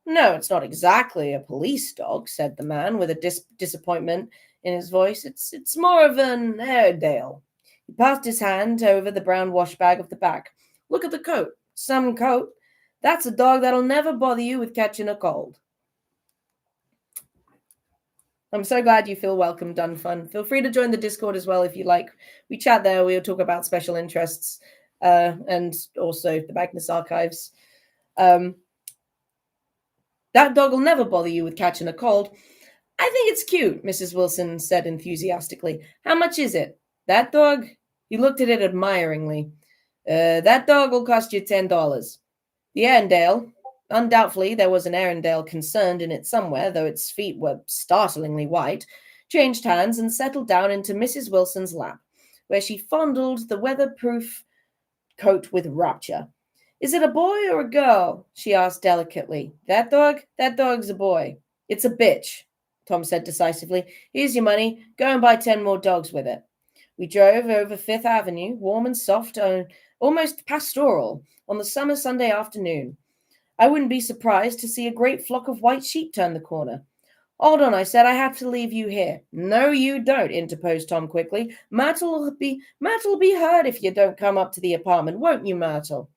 No, it's not exactly a police dog, said the man with a disappointment in his voice. It's more of an Airedale. He passed his hand over the brown wash bag of the back. Look at the coat. Some coat. That's a dog that'll never bother you with catching a cold. I'm so glad you feel welcome, Done Fun. Feel free to join the Discord as well if you like. We chat there. We'll talk about special interests and also the Magnus Archives. That dog will never bother you with catching a cold. I think it's cute, Mrs. Wilson said enthusiastically. How much is it? That dog? He looked at it admiringly. That dog will cost you $10. The Airedale? Undoubtedly, there was an Arundel concerned in it somewhere, though its feet were startlingly white, changed hands and settled down into Mrs. Wilson's lap, where she fondled the weatherproof coat with rapture. "Is it a boy or a girl?" she asked delicately. "That dog? That dog's a boy." "It's a bitch," Tom said decisively. "Here's your money. Go and buy 10 more dogs with it." We drove over Fifth Avenue, warm and soft, almost pastoral, on the summer Sunday afternoon. I wouldn't be surprised to see a great flock of white sheep turn the corner. "Hold on," I said. "I have to leave you here." "No, you don't," interposed Tom quickly. Myrtle'll be hurt if you don't come up to the apartment, won't you, Myrtle?"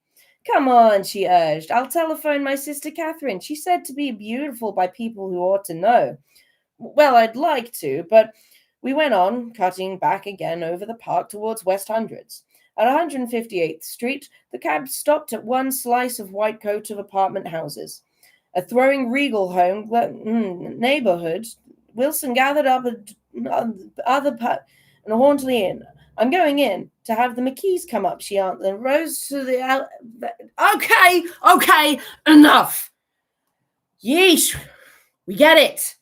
"Come on," she urged. "I'll telephone my sister Catherine. She's said to be beautiful by people who ought to know." "Well, I'd like to," but we went on, cutting back again over the park towards West Hundreds. At 158th Street, the cab stopped at one slice of white coat of apartment houses. A throwing regal home neighborhood, Wilson gathered up other and hauntily in. "I'm going in to have the McKees come up," she answered, and rose to the... Okay, enough! Yeesh, we get it.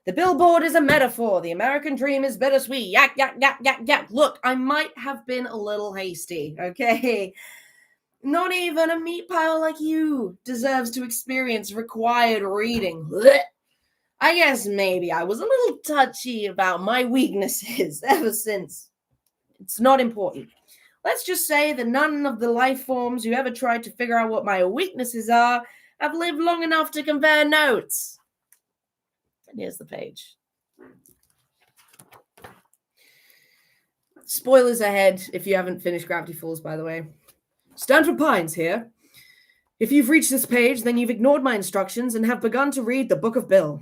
The billboard is a metaphor. The American dream is bittersweet. Yak, yak, yak, yak, yak. Look, I might have been a little hasty, okay? Not even a meat pile like you deserves to experience required reading. Blech. I guess maybe I was a little touchy about my weaknesses ever since. It's not important. Let's just say that none of the life forms who ever tried to figure out what my weaknesses are have lived long enough to compare notes. And here's the page. Spoilers ahead if you haven't finished Gravity Falls, by the way. Stanford Pines here. If you've reached this page, then you've ignored my instructions and have begun to read the Book of Bill.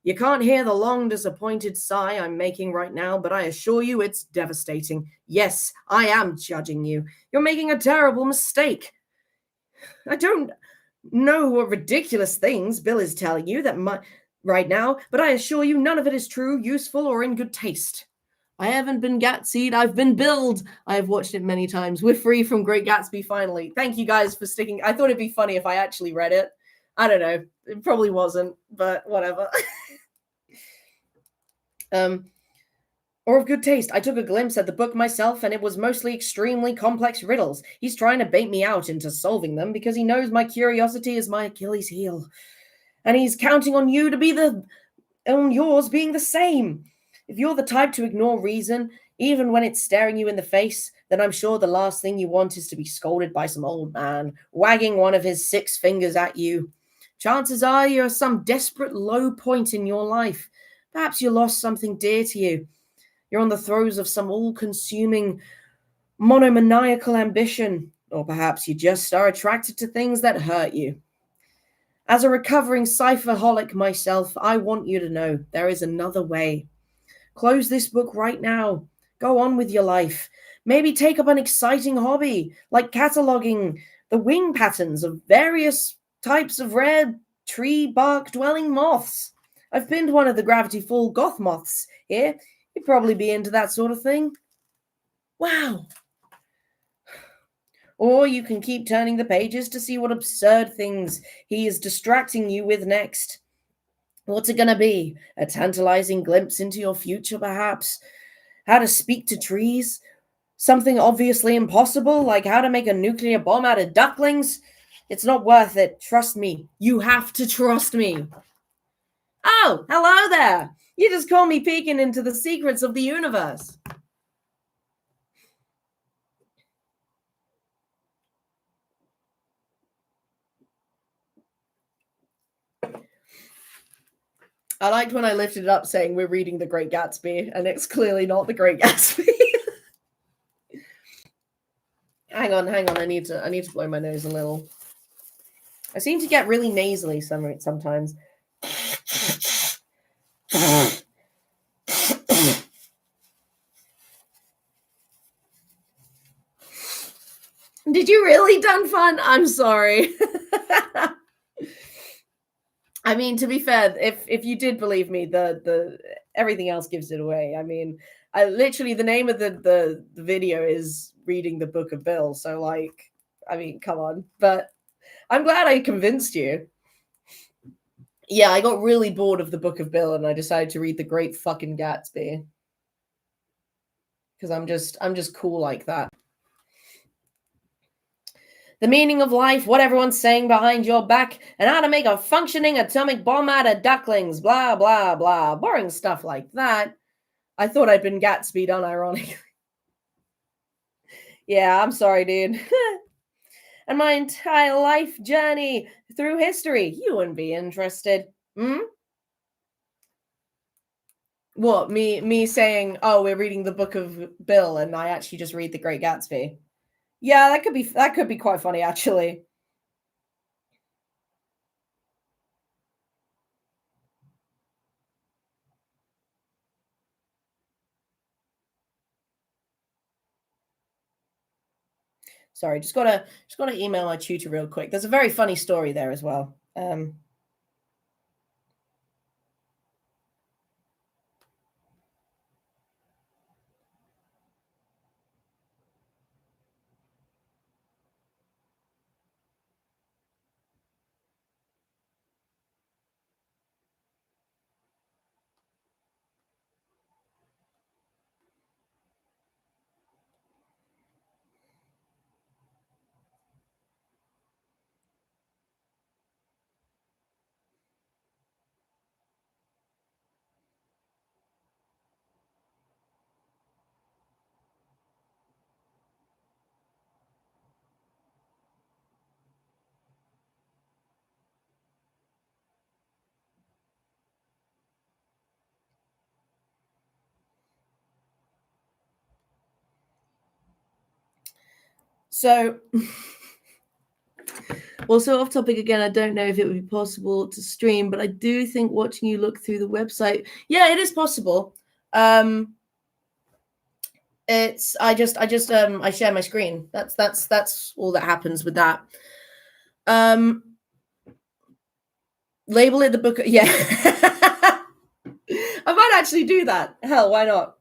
You can't hear the long, disappointed sigh I'm making right now, but I assure you it's devastating. Yes, I am judging you. You're making a terrible mistake. I don't know what ridiculous things Bill is telling you right now, but I assure you none of it is true, useful, or in good taste. I haven't been Gatsby'd, I've been billed. I have watched it many times. We're free from Great Gatsby finally. Thank you guys for sticking. I thought it'd be funny if I actually read it. I don't know. It probably wasn't, but whatever. Or of good taste. I took a glimpse at the book myself, and it was mostly extremely complex riddles. He's trying to bait me out into solving them because he knows my curiosity is my Achilles heel. And he's counting on you to be on yours being the same. If you're the type to ignore reason, even when it's staring you in the face, then I'm sure the last thing you want is to be scolded by some old man, wagging one of his 6 fingers at you. Chances are you're at some desperate low point in your life. Perhaps you lost something dear to you. You're on the throes of some all-consuming monomaniacal ambition, or perhaps you just are attracted to things that hurt you. As a recovering cipherholic myself, I want you to know there is another way. Close this book right now. Go on with your life. Maybe take up an exciting hobby, like cataloging the wing patterns of various types of rare tree bark dwelling moths. I've pinned one of the Gravity Fall goth moths here. You'd probably be into that sort of thing. Wow. Or you can keep turning the pages to see what absurd things he is distracting you with next. What's it going to be? A tantalizing glimpse into your future, perhaps? How to speak to trees? Something obviously impossible, like how to make a nuclear bomb out of ducklings? It's not worth it. Trust me. You have to trust me. Oh, hello there. You just call me peeking into the secrets of the universe. I liked when I lifted it up saying we're reading The Great Gatsby, and it's clearly not The Great Gatsby. Hang on. I need to blow my nose a little. I seem to get really nasally sometimes. Did you really done fun? I'm sorry. I mean, to be fair, if you did believe me, the everything else gives it away. I mean, I literally the name of the video is reading the Book of Bill. So like, I mean, come on. But I'm glad I convinced you. Yeah, I got really bored of the Book of Bill, and I decided to read The Great Fucking Gatsby. Because I'm just cool like that. The meaning of life, what everyone's saying behind your back, and how to make a functioning atomic bomb out of ducklings, blah, blah, blah. Boring stuff like that. I thought I'd been Gatsby'd unironically. Yeah, I'm sorry, dude. And my entire life journey through history. You wouldn't be interested. Hmm? What, me saying, oh, we're reading the Book of Bill, and I actually just read The Great Gatsby. Yeah, that could be quite funny, actually. Sorry, just gotta email my tutor real quick. There's a very funny story there as well. So, well, so off topic again. I don't know if it would be possible to stream, but I do think watching you look through the website. Yeah, it is possible. It's I share my screen. That's all that happens with that. Label it the book. Yeah, I might actually do that. Hell, why not?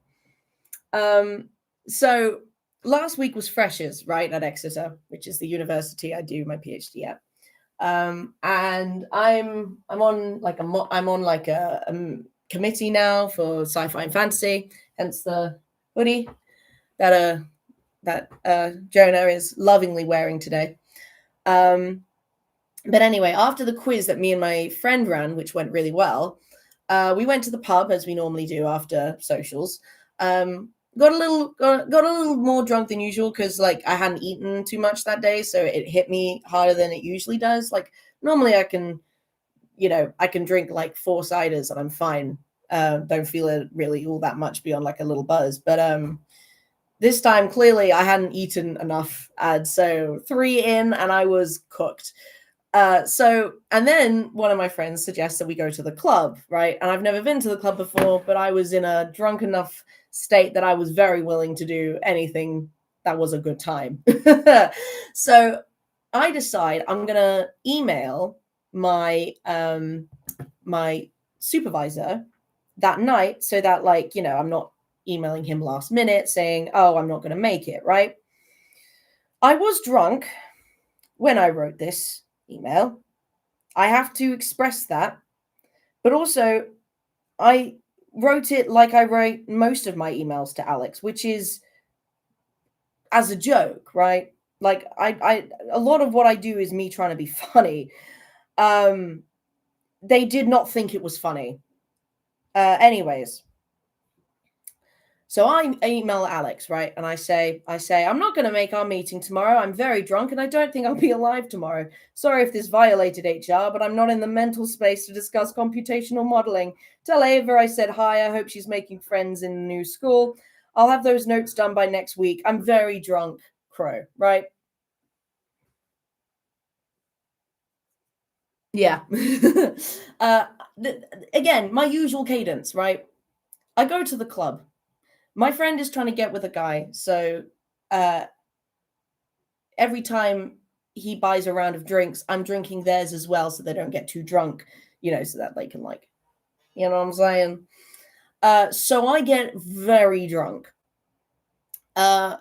So last week was freshers, right, at Exeter, which is the university I do my PhD at. And I'm on like a committee now for sci-fi and fantasy, hence the hoodie that Jonah is lovingly wearing today. But anyway, after the quiz that me and my friend ran, which went really well, we went to the pub as we normally do after socials. Got a little more drunk than usual because like I hadn't eaten too much that day, so it hit me harder than it usually does. Like normally I can, I can drink like 4 ciders and I'm fine. Don't feel it really all that much beyond like a little buzz. But this time clearly I hadn't eaten enough, and so 3 in and I was cooked. And then one of my friends suggests that we go to the club, right? And I've never been to the club before, but I was in a drunk enough state that I was very willing to do anything that was a good time. So I decide I'm gonna email my my supervisor that night so that like, I'm not emailing him last minute saying, oh, I'm not gonna make it, right? I was drunk when I wrote this email. I have to express that. But also, I wrote it like I write most of my emails to Alex, which is as a joke, right? Like I a lot of what I do is me trying to be funny. They did not think it was funny. Anyways, so I email Alex, right? And I say, I'm not going to make our meeting tomorrow. I'm very drunk and I don't think I'll be alive tomorrow. Sorry if this violated HR, but I'm not in the mental space to discuss computational modeling. Tell Ava I said hi. I hope she's making friends in the new school. I'll have those notes done by next week. I'm very drunk, Crow, right? Yeah. uh, Again, my usual cadence, right? I go to the club. My friend is trying to get with a guy, so uh, every time he buys a round of drinks, I'm drinking theirs as well so they don't get too drunk, so that they can like, you know what I'm saying? So I get very drunk. So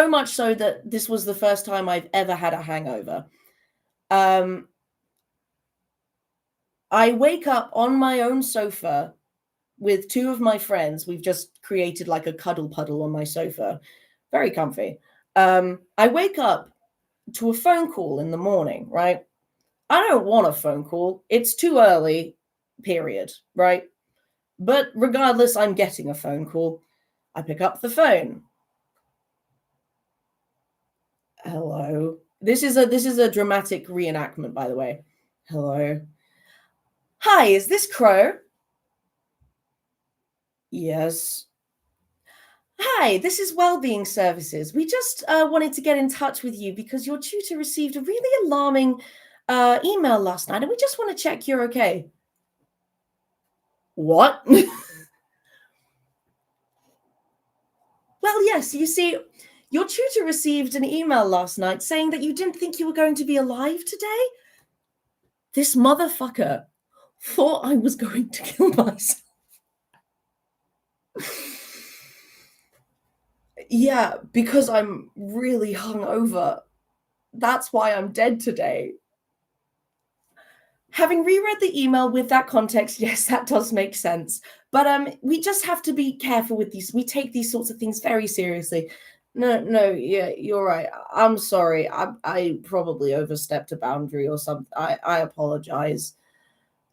much so that this was the first time I've ever had a hangover. Um, I wake up on my own sofa with two of my friends. We've just created like a cuddle puddle on my sofa. Very comfy. I wake up to a phone call in the morning, right? I don't want a phone call. It's too early, period, right? But regardless, I'm getting a phone call. I pick up the phone. Hello. This is a dramatic reenactment, by the way. Hello. Hi, is this Crow? Yes. Hi, this is Wellbeing Services. We just wanted to get in touch with you because your tutor received a really alarming email last night, and we just want to check you're okay. What? Well, yes, you see, your tutor received an email last night saying that you didn't think you were going to be alive today. This motherfucker thought I was going to kill myself. Yeah, because I'm really hungover. That's why I'm dead today. Having reread the email with that context, yes, that does make sense. But we just have to be careful with these. We take these sorts of things very seriously. No, yeah, you're right. I'm sorry. I probably overstepped a boundary or something. I apologize.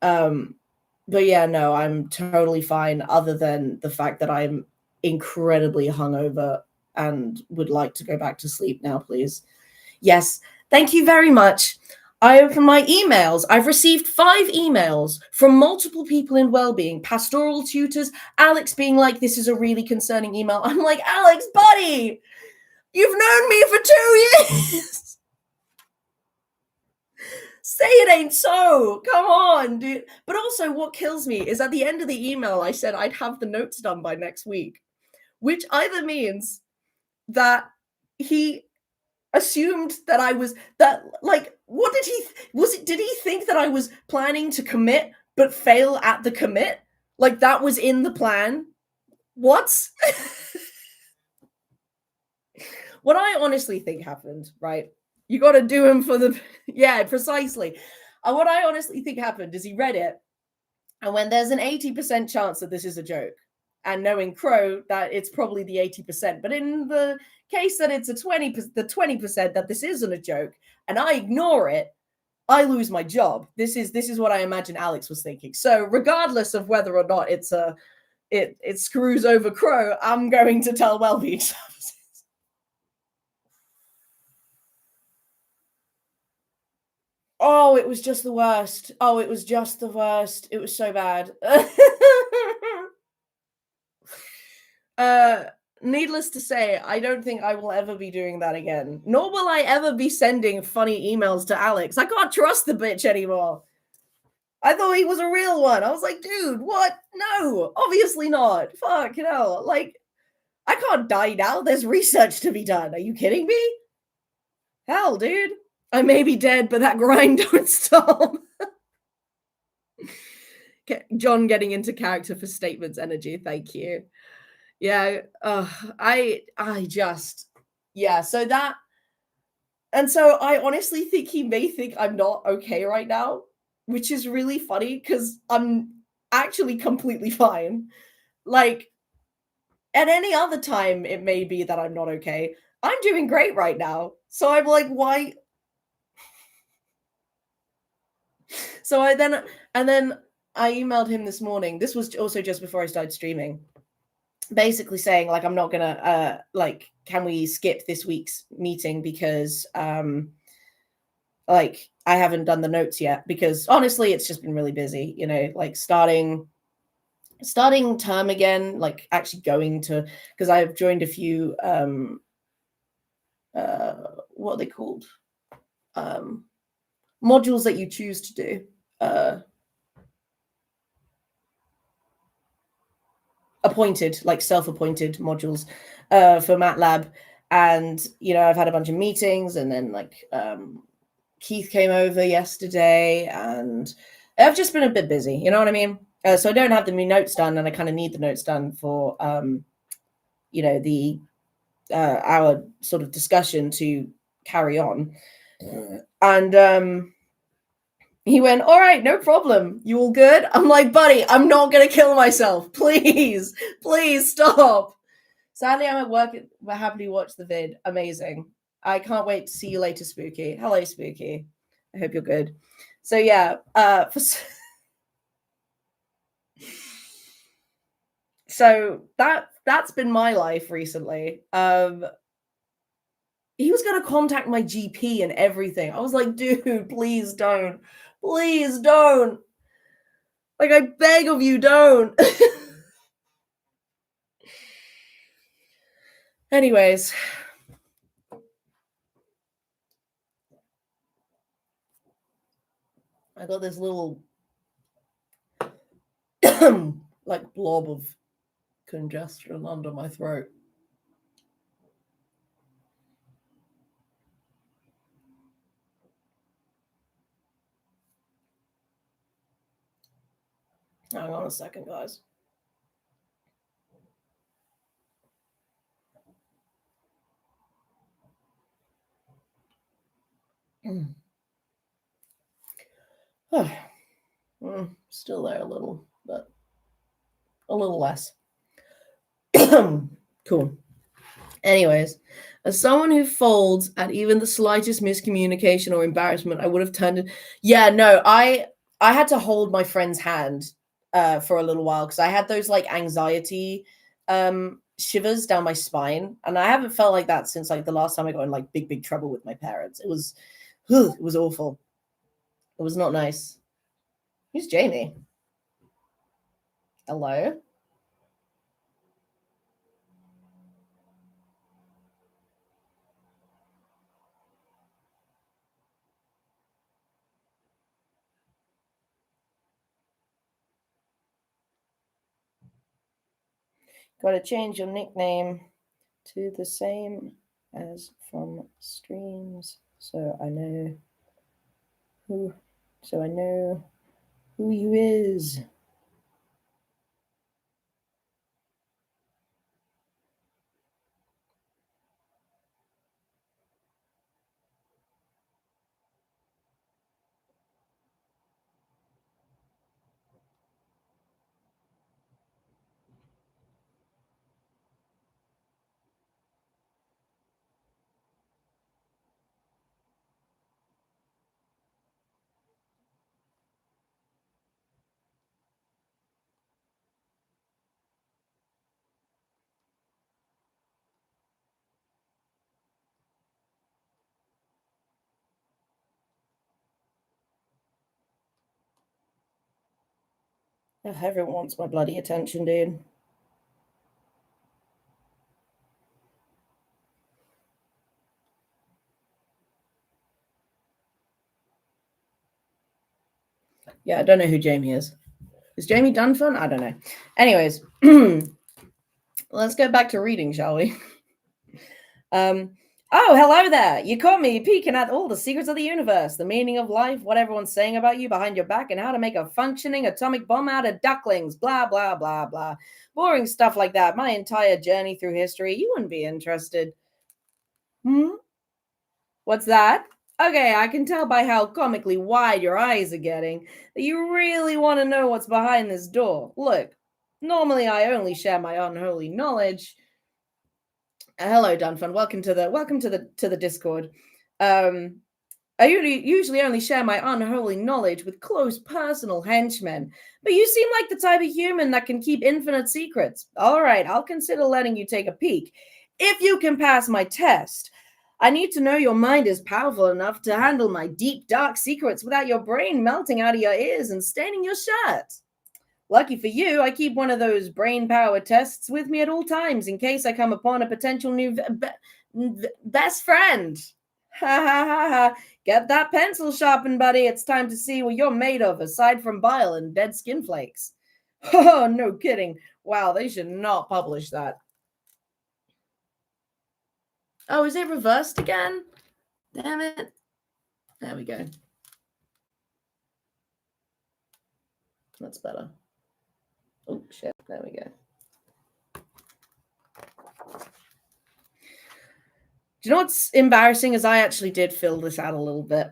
But yeah, no, I'm totally fine, other than the fact that I'm incredibly hungover and would like to go back to sleep now, please. Yes, thank you very much. I open my emails. I've received 5 emails from multiple people in wellbeing, pastoral tutors, Alex being like, this is a really concerning email. I'm like, Alex, buddy, you've known me for 2 years. Say it ain't so. Come on, dude. But also, what kills me is at the end of the email, I said I'd have the notes done by next week, which either means that he assumed that I was that, like, what did he did he think that I was planning to commit but fail at the commit? Like that was in the plan? What? What I honestly think happened, right? You got to do him for the yeah, precisely. What I honestly think happened is he read it, and when there's an 80% chance that this is a joke, and knowing Crow that it's probably the 80%, but in the case that it's the 20% that this isn't a joke, and I ignore it, I lose my job. This is what I imagine Alex was thinking. So regardless of whether or not it screws over Crow, I'm going to tell Wellbeing Services. Oh, it was just the worst. Oh, it was just the worst. It was so bad. Needless to say, I don't think I will ever be doing that again. Nor will I ever be sending funny emails to Alex. I can't trust the bitch anymore. I thought he was a real one. I was like, dude, what? No, obviously not. Fuck, you know, like, I can't die now. There's research to be done. Are you kidding me? Hell, dude. I may be dead, but that grind don't stop. John getting into character for statements energy. Thank you. Yeah. I just, yeah. So that, and so I honestly think he may think I'm not okay right now, which is really funny because I'm actually completely fine. Like, at any other time, it may be that I'm not okay. I'm doing great right now. So I'm like, why? So then I emailed him this morning. This was also just before I started streaming, basically saying like, I'm not gonna like, can we skip this week's meeting because like I haven't done the notes yet, because honestly it's just been really busy, you know, like starting term again, like actually going to, because I've joined a few what are they called, modules that you choose to do, appointed, like self-appointed modules for MATLAB. And you know, I've had a bunch of meetings, and then like Keith came over yesterday, and I've just been a bit busy, you know what I mean? So I don't have the notes done, and I kind of need the notes done for you know, the our sort of discussion to carry on. And He went, all right, no problem. You all good? I'm like, buddy, I'm not going to kill myself. Please, please stop. Sadly, I'm at work. But happily watch the vid. Amazing. I can't wait to see you later, Spooky. Hello, Spooky. I hope you're good. So yeah, so that's been my life recently. He was going to contact my GP and everything. I was like, dude, please don't. Please don't. Like, I beg of you, don't. Anyways. I got this little like blob of congestion under my throat. Hang on a second, guys. Still there a little, but a little less. Cool. Anyways, as someone who folds at even the slightest miscommunication or embarrassment, I would have turned it. Yeah, no, I had to hold my friend's hand for a little while because I had those like anxiety shivers down my spine, and I haven't felt like that since like the last time I got in like big trouble with my parents. It was awful. It was not nice. Who's Jamie? Hello? Gotta change your nickname to the same as from streams, so I know who you is. Oh, everyone wants my bloody attention, dude. Yeah, I don't know who Jamie is. Is Jamie done fun? I don't know. Anyways, let's go back to reading, shall we? Oh, hello there. You caught me peeking at all the secrets of the universe, the meaning of life, what everyone's saying about you behind your back, and how to make a functioning atomic bomb out of ducklings. Blah, blah, blah, blah. Boring stuff like that. My entire journey through history. You wouldn't be interested. What's that? Okay, I can tell by how comically wide your eyes are getting that you really want to know what's behind this door. Look, normally I only share my unholy knowledge. Hello, Dunfun. Welcome to the Discord. I usually only share my unholy knowledge with close personal henchmen, but you seem like the type of human that can keep infinite secrets. All right, I'll consider letting you take a peek. If you can pass my test, I need to know your mind is powerful enough to handle my deep, dark secrets without your brain melting out of your ears and staining your shirt. Lucky for you, I keep one of those brain power tests with me at all times in case I come upon a potential new best friend. Ha ha ha ha. Get that pencil sharpened, buddy. It's time to see what you're made of, aside from bile and dead skin flakes. Oh, no kidding. Wow, they should not publish that. Oh, is it reversed again? Damn it. There we go. That's better. Oh, shit. There we go. Do you know what's embarrassing is I actually did fill this out a little bit.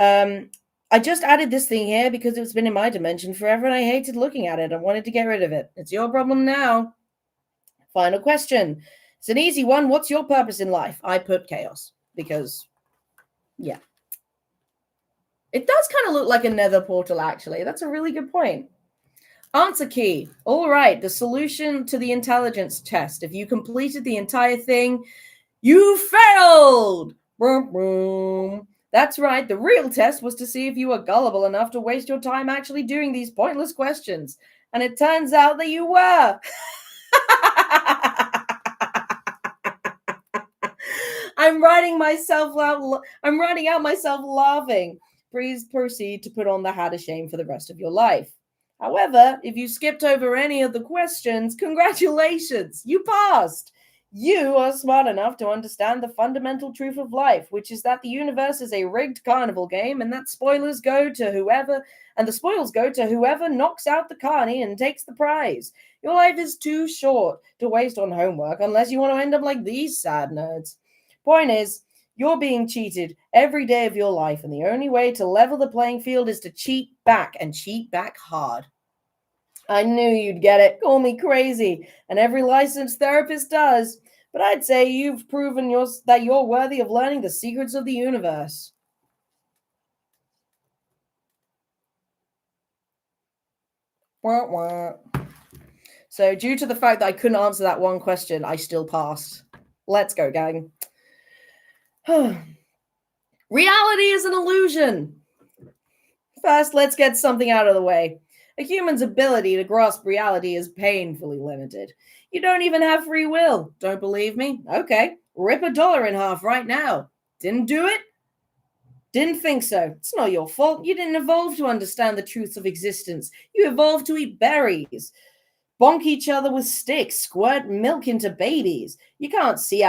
I just added this thing here because it's been in my dimension forever and I hated looking at it and wanted to get rid of it. It's your problem now. Final question. It's an easy one. What's your purpose in life? I put chaos because, yeah. It does kind of look like a nether portal, actually. That's a really good point. Answer key. All right, the solution to the intelligence test. If you completed the entire thing, you failed. Boom, boom. That's right. The real test was to see if you were gullible enough to waste your time actually doing these pointless questions. And it turns out that you were. I'm writing out myself laughing. Please proceed to put on the hat of shame for the rest of your life. However, if you skipped over any of the questions, congratulations, you passed. You are smart enough to understand the fundamental truth of life, which is that the universe is a rigged carnival game, and that the spoils go to whoever knocks out the carny and takes the prize. Your life is too short to waste on homework unless you want to end up like these sad nerds. Point is, you're being cheated every day of your life, and the only way to level the playing field is to cheat back, and cheat back hard. I knew you'd get it. Call me crazy, and every licensed therapist does. But I'd say you've proven that you're worthy of learning the secrets of the universe. Wah, wah. So due to the fact that I couldn't answer that one question, I still passed. Let's go, gang. Reality is an illusion. First, let's get something out of the way. A human's ability to grasp reality is painfully limited. You don't even have free will. Don't believe me? Okay, rip $1 in half right now. Didn't do it? Didn't think so. It's not your fault. You didn't evolve to understand the truths of existence. You evolved to eat berries, bonk each other with sticks, squirt milk into babies. You can't see out